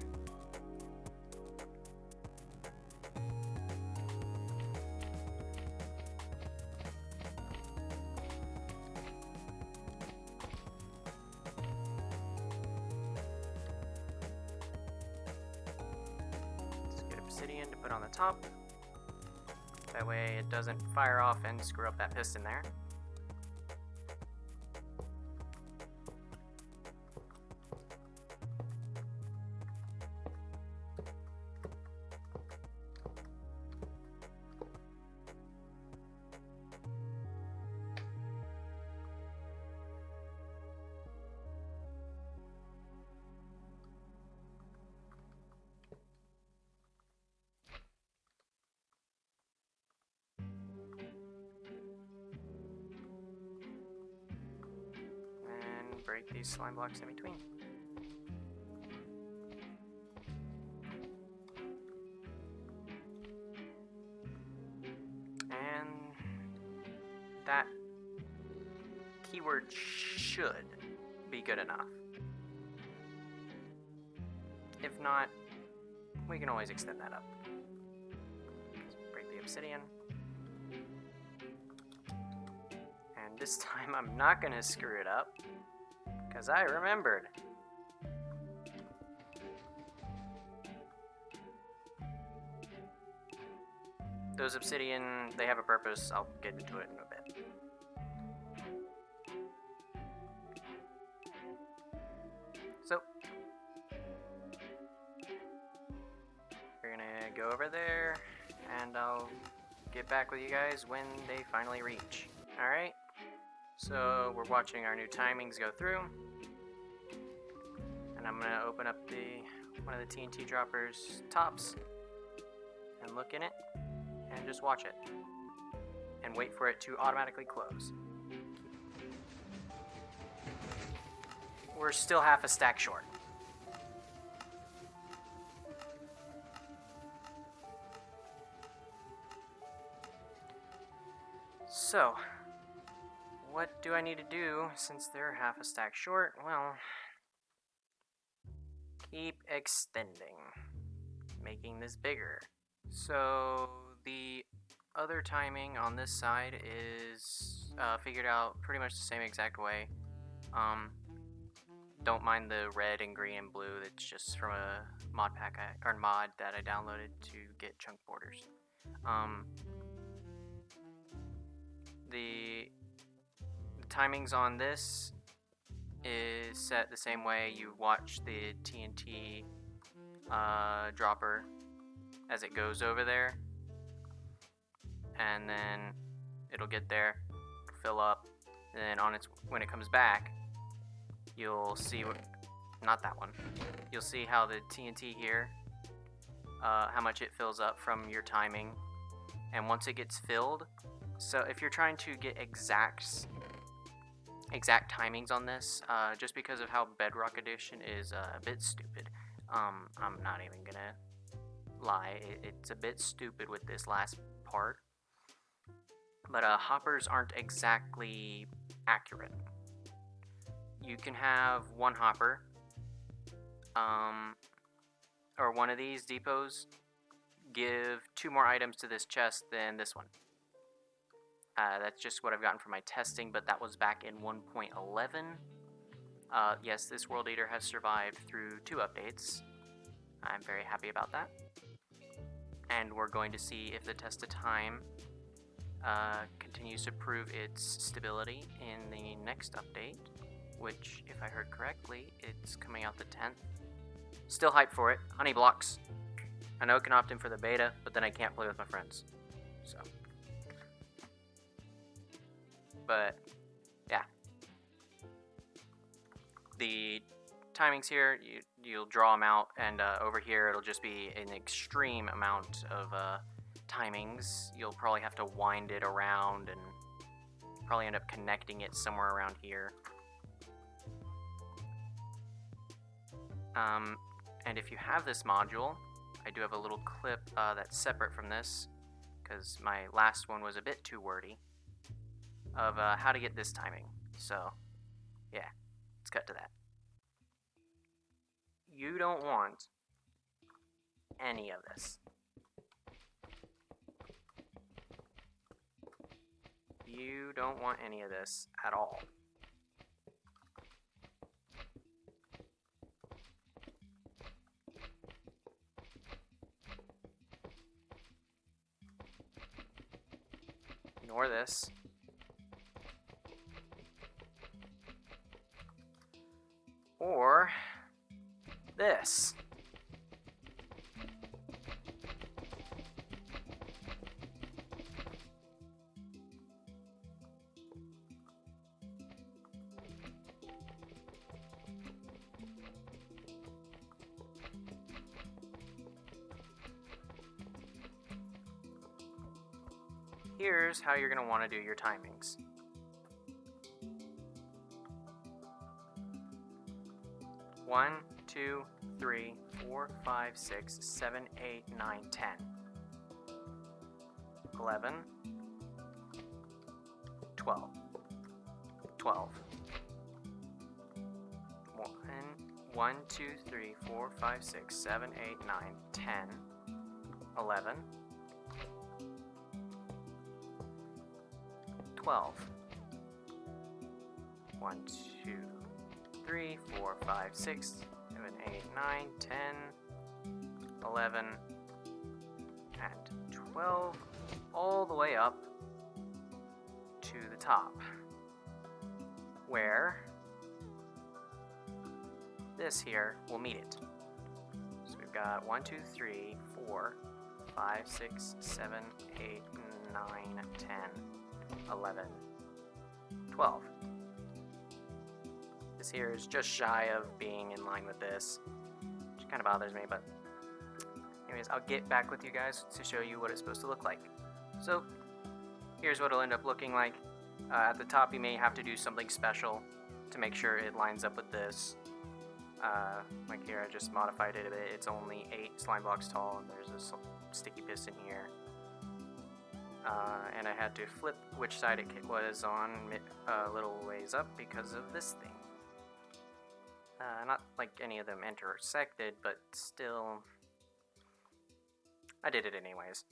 obsidian to put on the top. That way it doesn't fire off and screw up that piston there. break these slime blocks in between. And that keyword should be good enough. If not, we can always extend that up. Break the obsidian. And this time I'm not going to screw it up, because I remembered. Those obsidian, they have a purpose. I'll get into it in a bit. So, we're gonna go over there, and I'll get back with you guys when they finally reach. Alright, so we're watching our new timings go through, and I'm gonna open up one of the TNT droppers tops and look in it, and just watch it, and wait for it to automatically close. We're still half a stack short. So, what do I need to do since they're half a stack short? Well, keep extending, making this bigger. So, the other timing on this side is figured out pretty much the same exact way. Don't mind the red and green and blue. It's just from a mod pack mod that I downloaded to get chunk borders. The timings on this is set the same way. You watch the TNT dropper as it goes over there, and then it'll get there, fill up, and then when it comes back, you'll see not that one. You'll see how the TNT here, how much it fills up from your timing, and once it gets filled. So if you're trying to get exact timings on this, just because of how Bedrock Edition is a bit stupid, I'm not even gonna lie, it's a bit stupid with this last part. But hoppers aren't exactly accurate. You can have one hopper, or one of these depots, give 2 more items to this chest than this one. That's just what I've gotten from my testing, but that was back in 1.11. Yes, this World Eater has survived through 2 updates. I'm very happy about that. And we're going to see if the test of time continues to prove its stability in the next update, which, if I heard correctly, it's coming out the 10th. Still hyped for it. Honey blocks. I know I can opt in for the beta, but then I can't play with my friends. So. But, yeah. The timings here, you'll draw them out, and over here it'll just be an extreme amount of timings. You'll probably have to wind it around and probably end up connecting it somewhere around here. And if you have this module, I do have a little clip that's separate from this, because my last one was a bit too wordy, of how to get this timing. So, yeah, let's cut to that. You don't want any of this. You don't want any of this at all. Ignore this. Or this. Here's how you're going to want to do your timings. 1, 2, 3, 4, 5, 6, 7, 8, 9, 10. 11, 12. 12. 1, 2, 3, 4, 5, 6, 7, 8, 9, 10. 11. 12. 1, 2, 3, 4, 5, 6, 7, 8, 9, 10, 11, and 12, all the way up to the top, where this here will meet it. So we've got 1, 2, 3, 4, 5, 6, 7, 8, 9, 10, 11, 12. This here is just shy of being in line with this, which kind of bothers me, but anyways, I'll get back with you guys to show you what it's supposed to look like. So here's what it'll end up looking like. At the top you may have to do something special to make sure it lines up with this. Like here I just modified it a bit. It's only 8 slime blocks tall and there's a sticky piston here. And I had to flip which side it was on a little ways up because of this thing. Not like any of them intersected, but still, I did it anyways.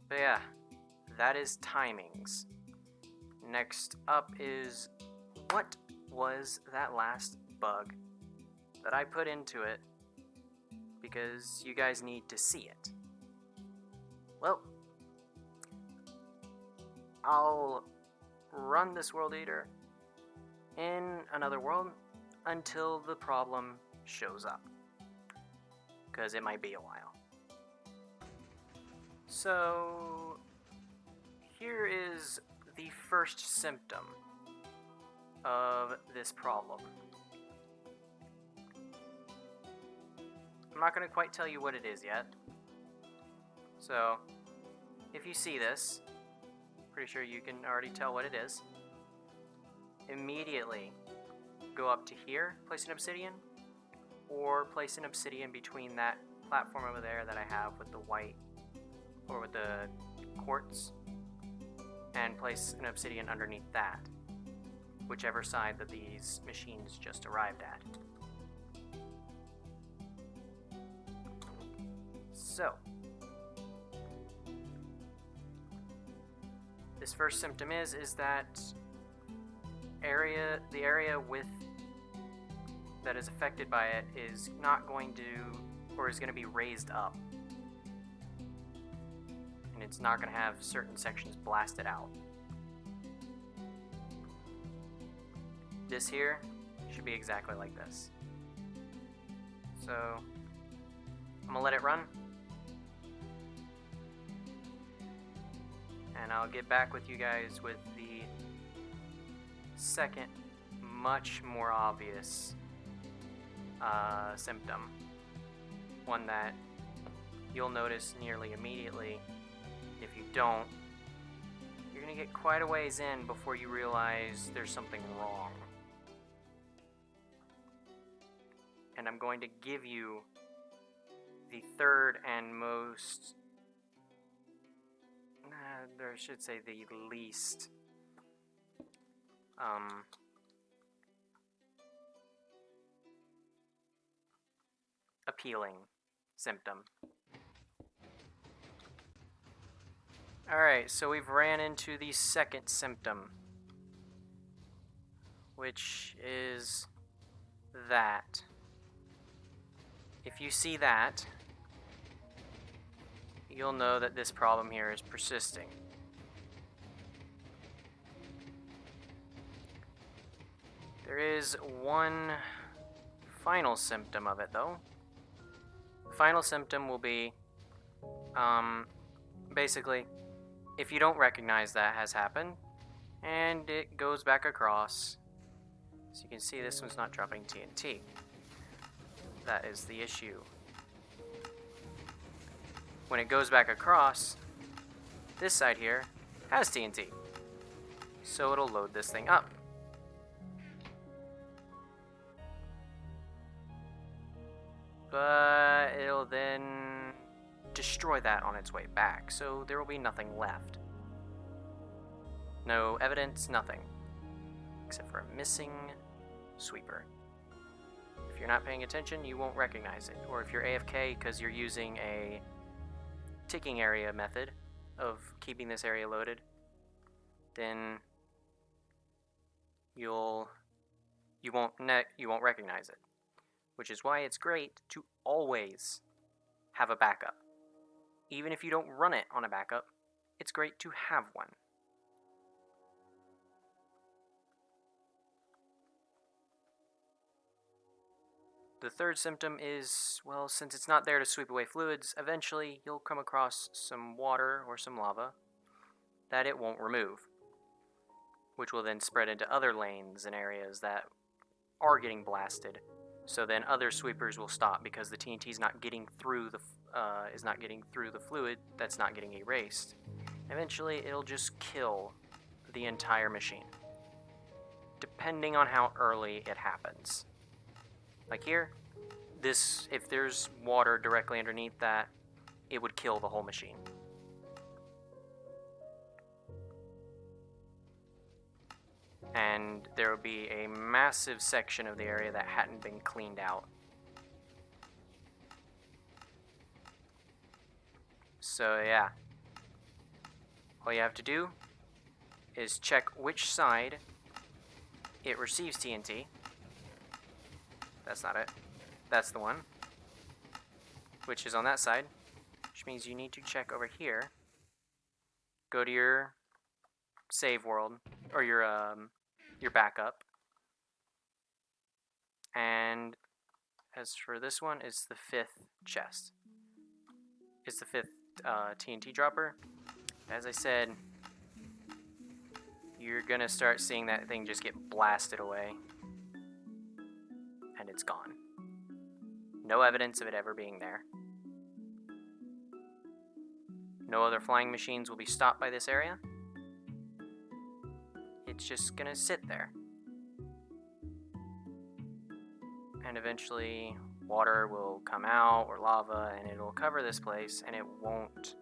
But yeah, that is timings. Next up is, what was that last bug that I put into it because you guys need to see it? Well, I'll run this world eater in another world until the problem shows up, because it might be a while. So here is the first symptom of this problem. I'm not going to quite tell you what it is yet. So if you see this, pretty sure you can already tell what it is. Immediately go up to here, place an obsidian, or place an obsidian between that platform over there that I have with the white, or with the quartz, and place an obsidian underneath that, whichever side that these machines just arrived at. So this first symptom is that the area with that is affected by it is not going to, or is going to be raised up, and it's not going to have certain sections blasted out. This here should be exactly like this. So I'm gonna let it run, and I'll get back with you guys with the second, much more obvious symptom. One that you'll notice nearly immediately. If you don't, you're gonna get quite a ways in before you realize there's something wrong. And I'm going to give you the third and most, or I should say the least appealing symptom. Alright, so we've ran into the second symptom, which is that. If you see that, you'll know that this problem here is persisting. There is one final symptom of it, though. The final symptom will be, basically, if you don't recognize that has happened, and it goes back across, so you can see this one's not dropping TNT. That is the issue. When it goes back across, this side here has TNT, so it'll load this thing up. but it'll then destroy that on its way back, so there will be nothing left. No evidence, nothing. Except for a missing sweeper. If you're not paying attention, you won't recognize it. Or if you're AFK because you're using a ticking area method of keeping this area loaded, then you won't recognize it. Which is why it's great to always have a backup. Even if you don't run it on a backup, it's great to have one. The third symptom is, well, since it's not there to sweep away fluids, eventually you'll come across some water or some lava that it won't remove, which will then spread into other lanes and areas that are getting blasted. So then other sweepers will stop because the TNT is not getting through the fluid that's not getting erased. Eventually, it'll just kill the entire machine, depending on how early it happens. Like here, if there's water directly underneath that, it would kill the whole machine. And there will be a massive section of the area that hadn't been cleaned out. So yeah, all you have to do is check which side it receives TNT. That's not it. That's the one, which is on that side, which means you need to check over here. Go to your save world, or your backup. And as for this one, it's the 5th chest. It's the 5th TNT dropper. As I said, you're gonna start seeing that thing just get blasted away. And it's gone. No evidence of it ever being there. No other flying machines will be stopped by this area. It's just gonna sit there. And eventually water will come out, or lava, and it'll cover this place, and it won't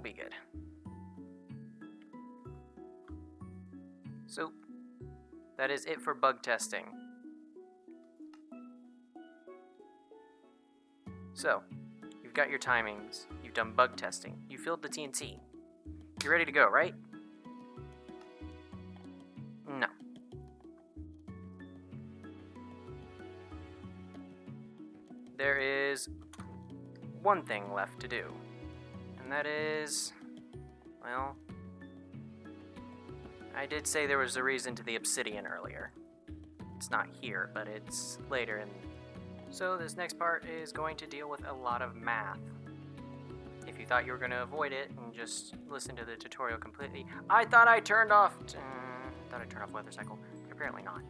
be good. So that is it for bug testing. So, you've got your timings, you've done bug testing, you filled the TNT. You're ready to go, right? No. There is one thing left to do, and that is, well, I did say there was a reason to the obsidian earlier. It's not here, but it's later in. So this next part is going to deal with a lot of math. If you thought you were going to avoid it and just listen to the tutorial completely, I thought I turned off weather cycle, but apparently not.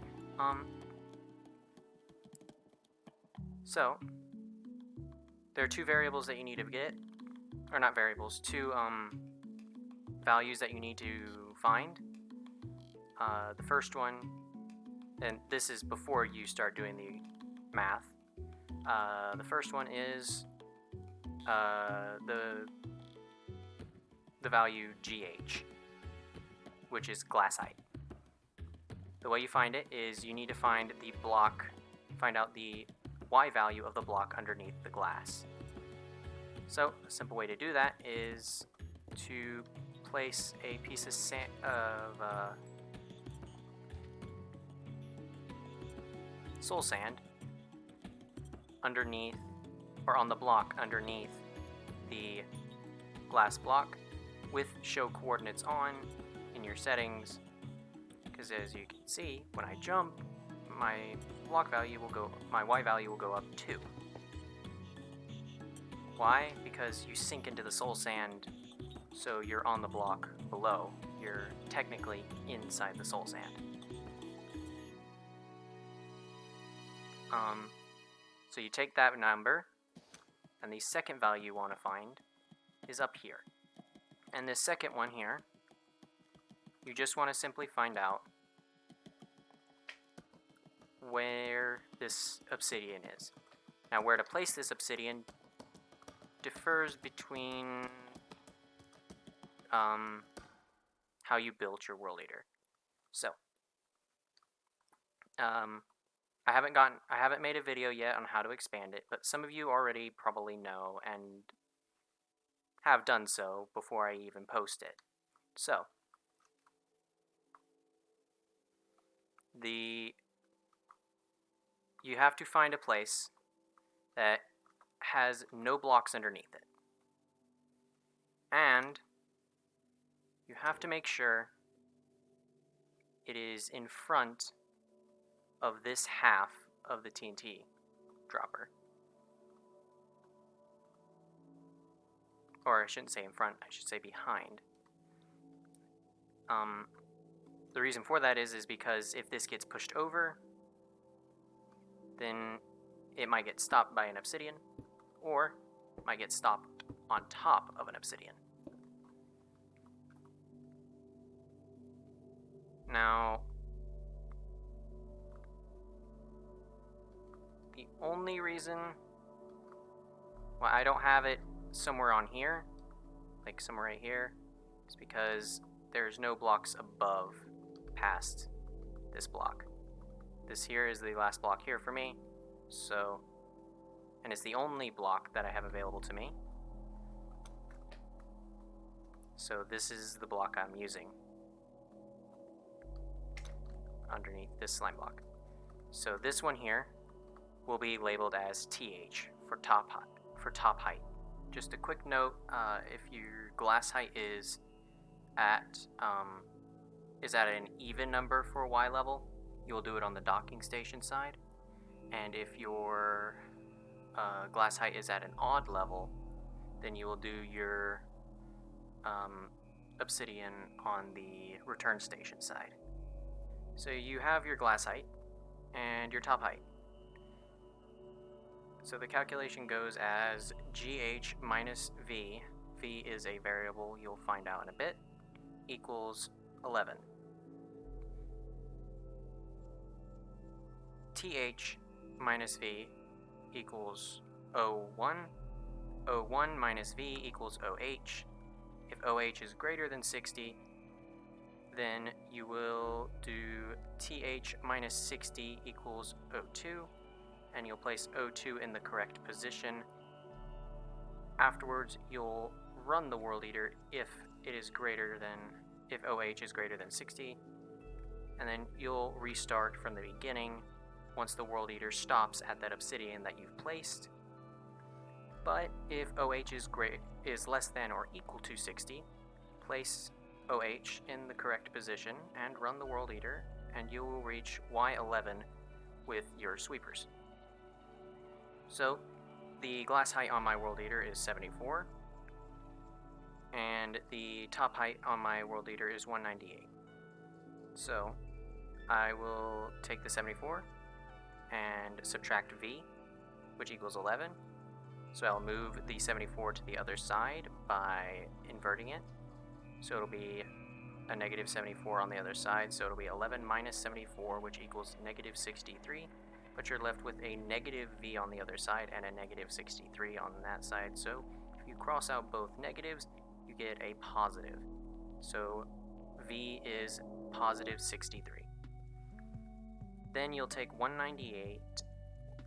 So there are two variables that you need to get, or not variables, two values that you need to find. The first one, and this is before you start doing the math. The first one is the value GH, which is glassite. The way you find it is you need to find out the Y value of the block underneath the glass. So a simple way to do that is to place a piece of soul sand underneath, or on the block underneath the glass block with show coordinates on in your settings, because as you can see, when I jump, my Y value will go up 2. Why? Because you sink into the soul sand, so you're on the block below. You're technically inside the soul sand. So you take that number, and the second value you want to find is up here. And this second one here, you just want to simply find out where this obsidian is. Now, where to place this obsidian differs between how you built your world eater. So, I haven't made a video yet on how to expand it, but some of you already probably know and have done so before I even post it. So, you have to find a place that has no blocks underneath it. And you have to make sure it is in front of this half of the TNT dropper. Or I shouldn't say in front, I should say behind. The reason for that is because if this gets pushed over, then it might get stopped by an obsidian, or it might get stopped on top of an obsidian. Now, the only reason why I don't have it somewhere on here, like somewhere right here, is because there's no blocks above past this block. This here is the last block here for me, so, and it's the only block that I have available to me. So this is the block I'm using underneath this slime block. So this one here will be labeled as TH for top height. Just a quick note: if your glass height is at an even number for Y level, you'll do it on the docking station side, and if your glass height is at an odd level, then you will do your obsidian on the return station side. So you have your glass height and your top height. So the calculation goes as GH minus V, V is a variable you'll find out in a bit, equals 11. TH minus V equals O1. O1 minus V equals OH. If OH is greater than 60, then you will do TH minus 60 equals O2, and you'll place O2 in the correct position. Afterwards, you'll run the world eater if OH is greater than 60, and then you'll restart from the beginning once the world eater stops at that obsidian that you've placed. But if OH is less than or equal to 60, place OH in the correct position and run the world eater, and you will reach Y11 with your sweepers. So the glass height on my world eater is 74, and the top height on my world eater is 198. So I will take the 74 and subtract V, which equals 11. So I'll move the 74 to the other side by inverting it. So it'll be a negative 74 on the other side, so it'll be 11 minus 74, which equals negative 63. But you're left with a negative V on the other side and a negative 63 on that side. So if you cross out both negatives, you get a positive. So V is positive 63. Then you'll take 198,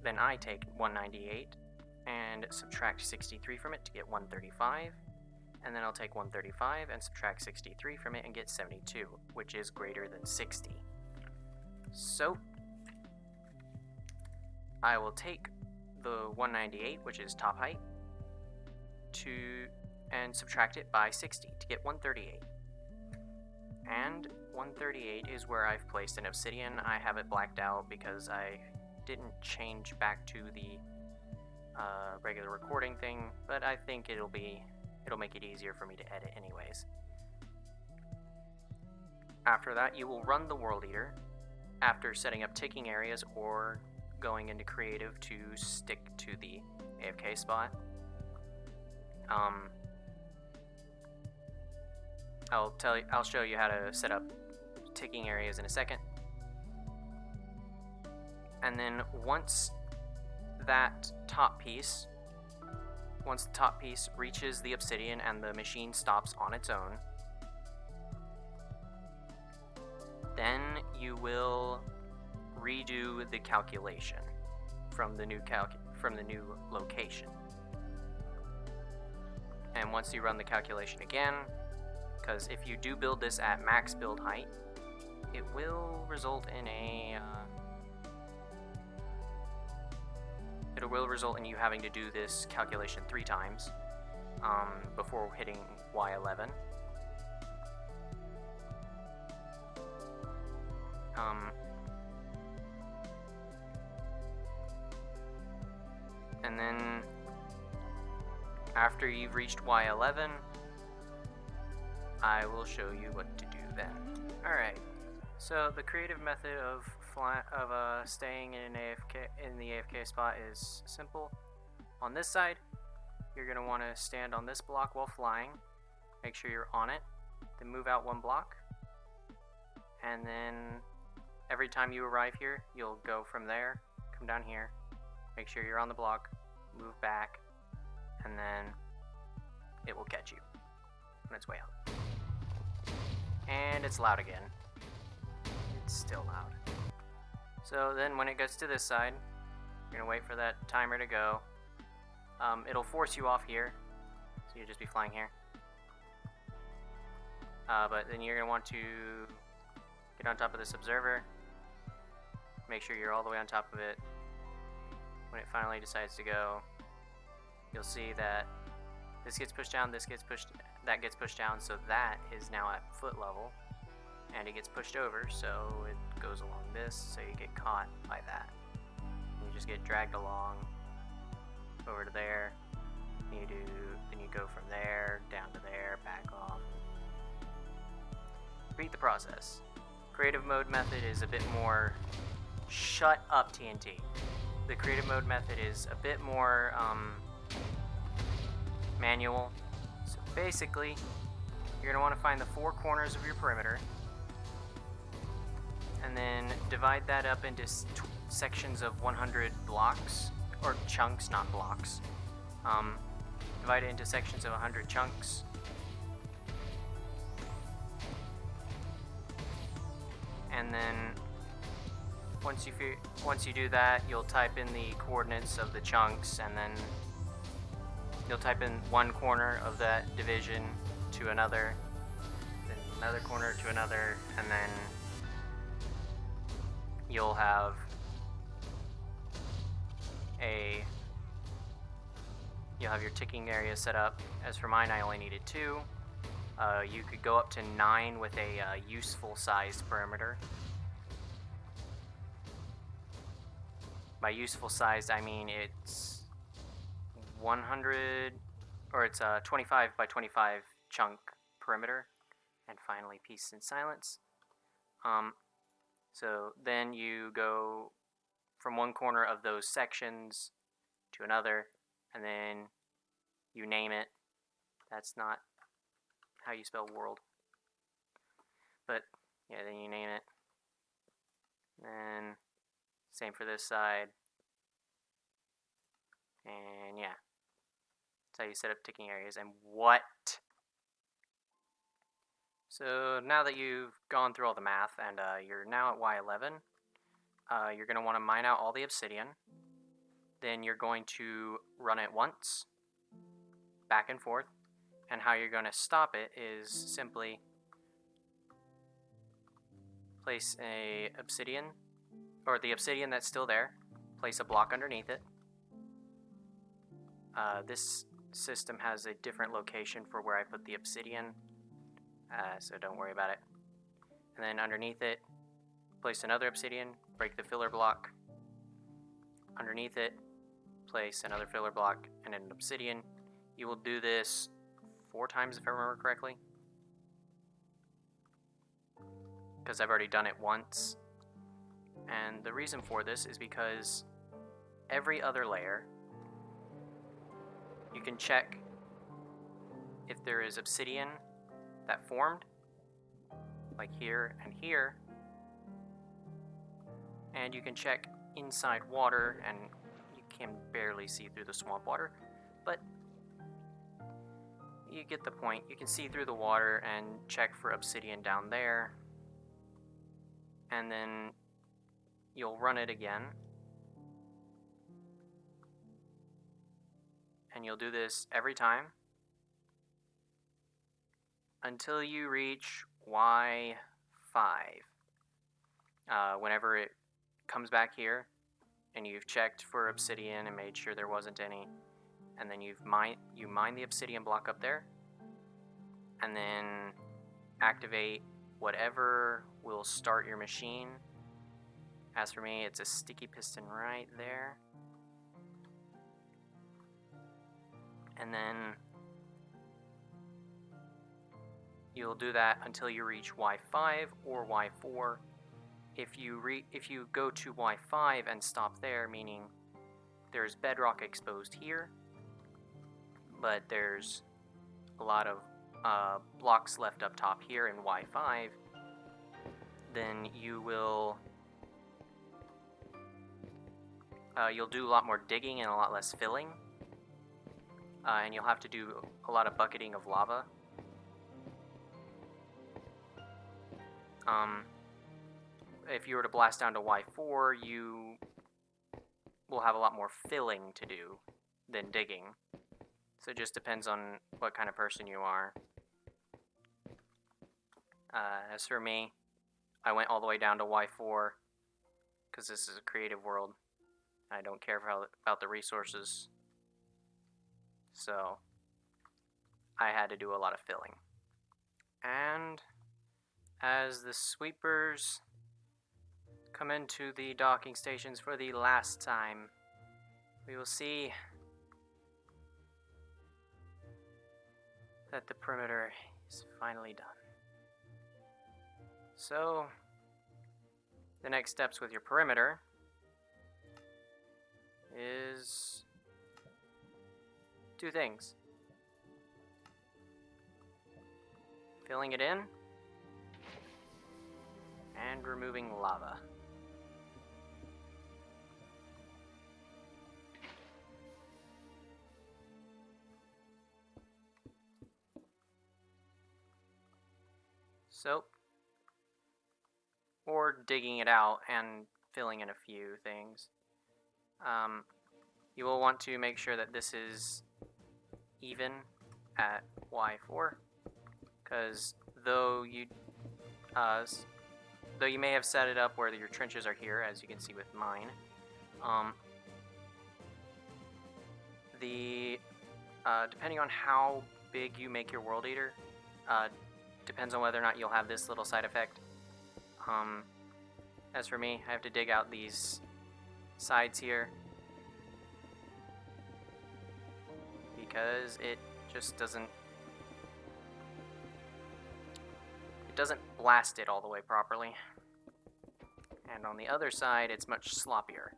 then I take 198 and subtract 63 from it to get 135. And then I'll take 135 and subtract 63 from it and get 72, which is greater than 60. So I will take the 198, which is top height, and subtract it by 60 to get 138. And 138 is where I've placed an obsidian. I have it blacked out because I didn't change back to the regular recording thing, but I think it'll make it easier for me to edit anyways. After that, you will run the world eater after setting up ticking areas or going into creative to stick to the AFK spot. I'll show you how to set up ticking areas in a second. And then once the top piece reaches the obsidian and the machine stops on its own, then you will redo the calculation from the new location. And once you run the calculation again, because if you do build this at max build height, it will result in you having to do this calculation 3 times before hitting Y11. And then after you've reached Y11, I will show you what to do then. Alright, so the creative method of staying in the AFK spot is simple. On this side, you're going to want to stand on this block while flying. Make sure you're on it. Then move out 1 block. And then every time you arrive here, you'll go from there, come down here, make sure you're on the block, move back, and then it will catch you on its way up. And it's loud again. It's still loud. So then when it gets to this side, you're going to wait for that timer to go. It'll force you off here, so you'll just be flying here. But then you're going to want to get on top of this observer. Make sure you're all the way on top of it. When it finally decides to go, you'll see that this gets pushed down, that gets pushed down, so that is now at foot level. And it gets pushed over, so it goes along this, so you get caught by that. And you just get dragged along over to there. Then you go from there, down to there, back off. Repeat the process. Creative mode method is a bit more shut up TNT. The creative mode method is a bit more manual. So basically, you're going to want to find the 4 corners of your perimeter and then divide that up into sections of 100 blocks, or chunks, not blocks. Divide it into sections of 100 chunks. And then once you do that, you'll type in the coordinates of the chunks, and then you'll type in one corner of that division to another, then another corner to another, and then you'll have your ticking area set up. As for mine, I only needed 2. You could go up to 9 with a useful sized perimeter. By useful sized, I mean it's 100, or it's a 25 by 25 chunk perimeter. And finally, peace and silence. So then you go from one corner of those sections to another, and then you name it. That's not how you spell world. But yeah, then you name it. Then same for this side. And yeah, that's how you set up ticking areas. And what? So now that you've gone through all the math and you're now at Y11, you're going to want to mine out all the obsidian. Then you're going to run it once, back and forth. And how you're going to stop it is simply place a obsidian, or the obsidian that's still there, place a block underneath it. This system has a different location for where I put the obsidian, so don't worry about it. And then underneath it, place another obsidian, break the filler block. Underneath it, place another filler block and an obsidian. You will do this 4 times if I remember correctly, because I've already done it once. And the reason for this is because every other layer, you can check if there is obsidian that formed, like here and here, and you can check inside water, and you can barely see through the swamp water, but you get the point. You can see through the water and check for obsidian down there, and then you'll run it again, and you'll do this every time until you reach Y5. Whenever it comes back here and you've checked for obsidian and made sure there wasn't any, and then you mine the obsidian block up there, and then activate whatever will start your machine. As for me, it's a sticky piston right there. And then you'll do that until you reach Y5 or Y4. If you go to Y5 and stop there, meaning there's bedrock exposed here, but there's a lot of blocks left up top here in Y5, then you'll do a lot more digging and a lot less filling, and you'll have to do a lot of bucketing of lava. If you were to blast down to Y4, you will have a lot more filling to do than digging. So it just depends on what kind of person you are. As for me, I went all the way down to Y4 because this is a creative world. I don't care about the resources. So I had to do a lot of filling. And as the sweepers come into the docking stations for the last time, we will see that the perimeter is finally done. So, the next steps with your perimeter is two things. Filling it in and removing lava. So, or digging it out and filling in a few things. You will want to make sure that this is even at Y4, because though you may have set it up where your trenches are here, as you can see with mine, depending on how big you make your world eater, depends on whether or not you'll have this little side effect. As for me, I have to dig out these sides here because it just doesn't blast it all the way properly. And on the other side, it's much sloppier.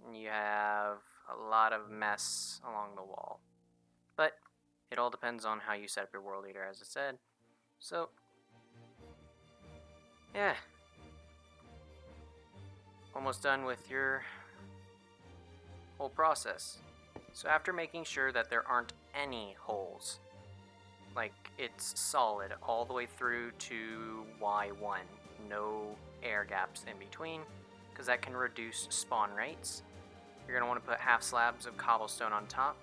And you have a lot of mess along the wall. But it all depends on how you set up your world eater, as I said. So, yeah. Almost done with your whole process. So after making sure that there aren't any holes, like it's solid all the way through to Y1, no air gaps in between, because that can reduce spawn rates, you're going to want to put half slabs of cobblestone on top.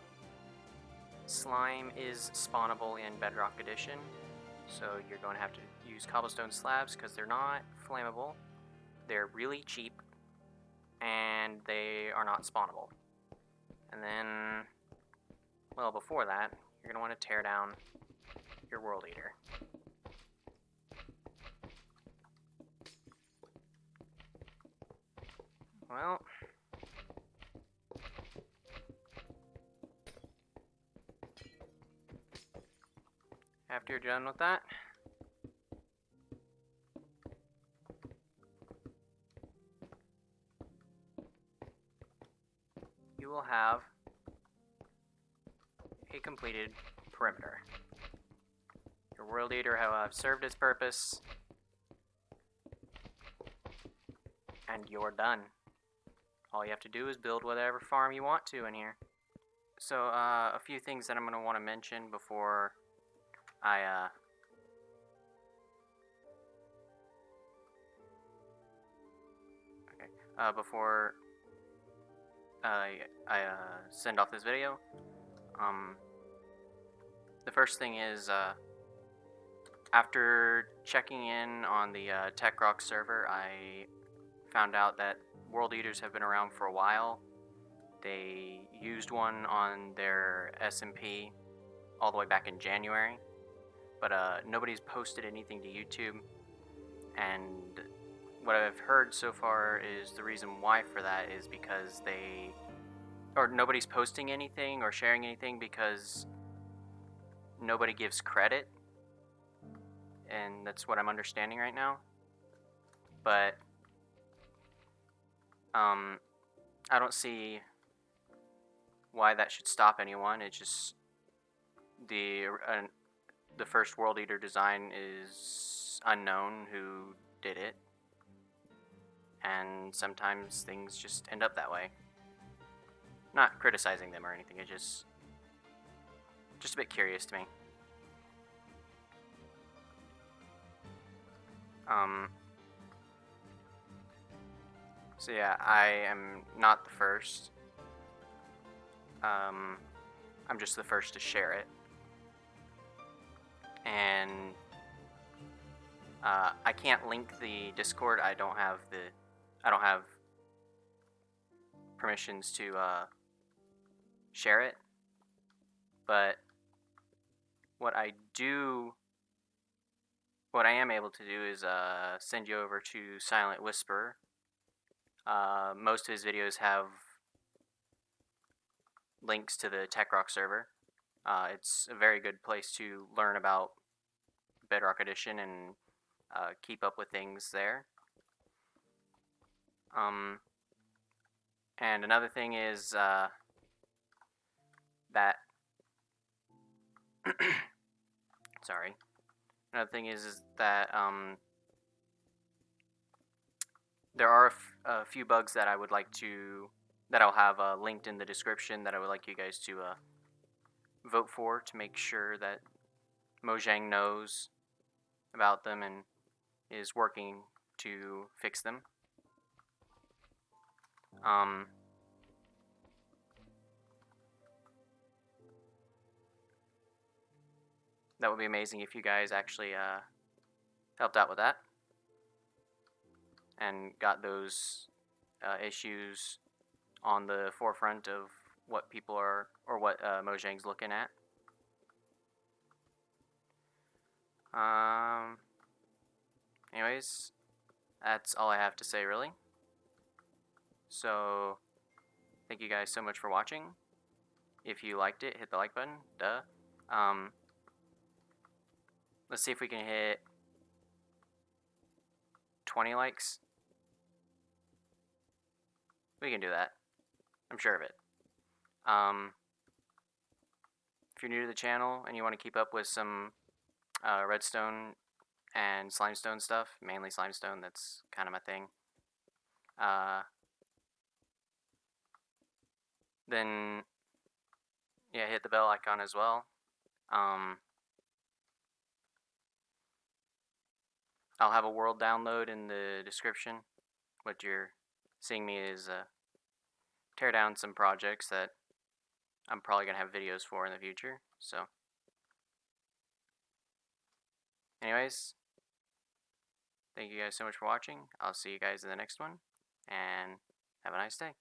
Slime is spawnable in Bedrock Edition, so you're going to have to use cobblestone slabs because they're not flammable, they're really cheap, and they are not spawnable. And then, well, before that, you're going to want to tear down your world eater. Well, after you're done with that, you will have a completed perimeter. Your world eater will have served its purpose, and you're done. All you have to do is build whatever farm you want to in here. So a few things that I'm going to want to mention before I before I send off this video. The first thing is after checking in on the techrock server, I found out that World Eaters have been around for a while. They used one on their SMP all the way back in January, but nobody's posted anything to YouTube, and what I've heard so far is the reason why for that is because nobody's posting anything or sharing anything because nobody gives credit, and that's what I'm understanding right now. But I don't see why that should stop anyone. It's just the first World Eater design is unknown who did it, and sometimes things just end up that way. Not criticizing them or anything, it's just a bit curious to me. So yeah, I am not the first. I'm just the first to share it. And I can't link the Discord. I don't have permissions to share it. But what I am able to do is send you over to Silent Whisper. Most of his videos have links to the techrock server. It's a very good place to learn about Bedrock Edition and keep up with things there. And another thing is that sorry. Another thing is that there are a few bugs that I would like to that I'll have linked in the description that I would like you guys to vote for to make sure that Mojang knows about them and is working to fix them. That would be amazing if you guys actually helped out with that and got those issues on the forefront of what people are, or what Mojang's looking at. Anyways, that's all I have to say, really. So, thank you guys so much for watching. If you liked it, hit the like button. Duh. Let's see if we can hit 20 likes. We can do that. I'm sure of it. If you're new to the channel and you want to keep up with some redstone and slimestone stuff, mainly slimestone, that's kind of my thing, then yeah, hit the bell icon as well. I'll have a world download in the description. What you're seeing me is tear down some projects that I'm probably going to have videos for in the future. So, anyways, thank you guys so much for watching. I'll see you guys in the next one, and have a nice day.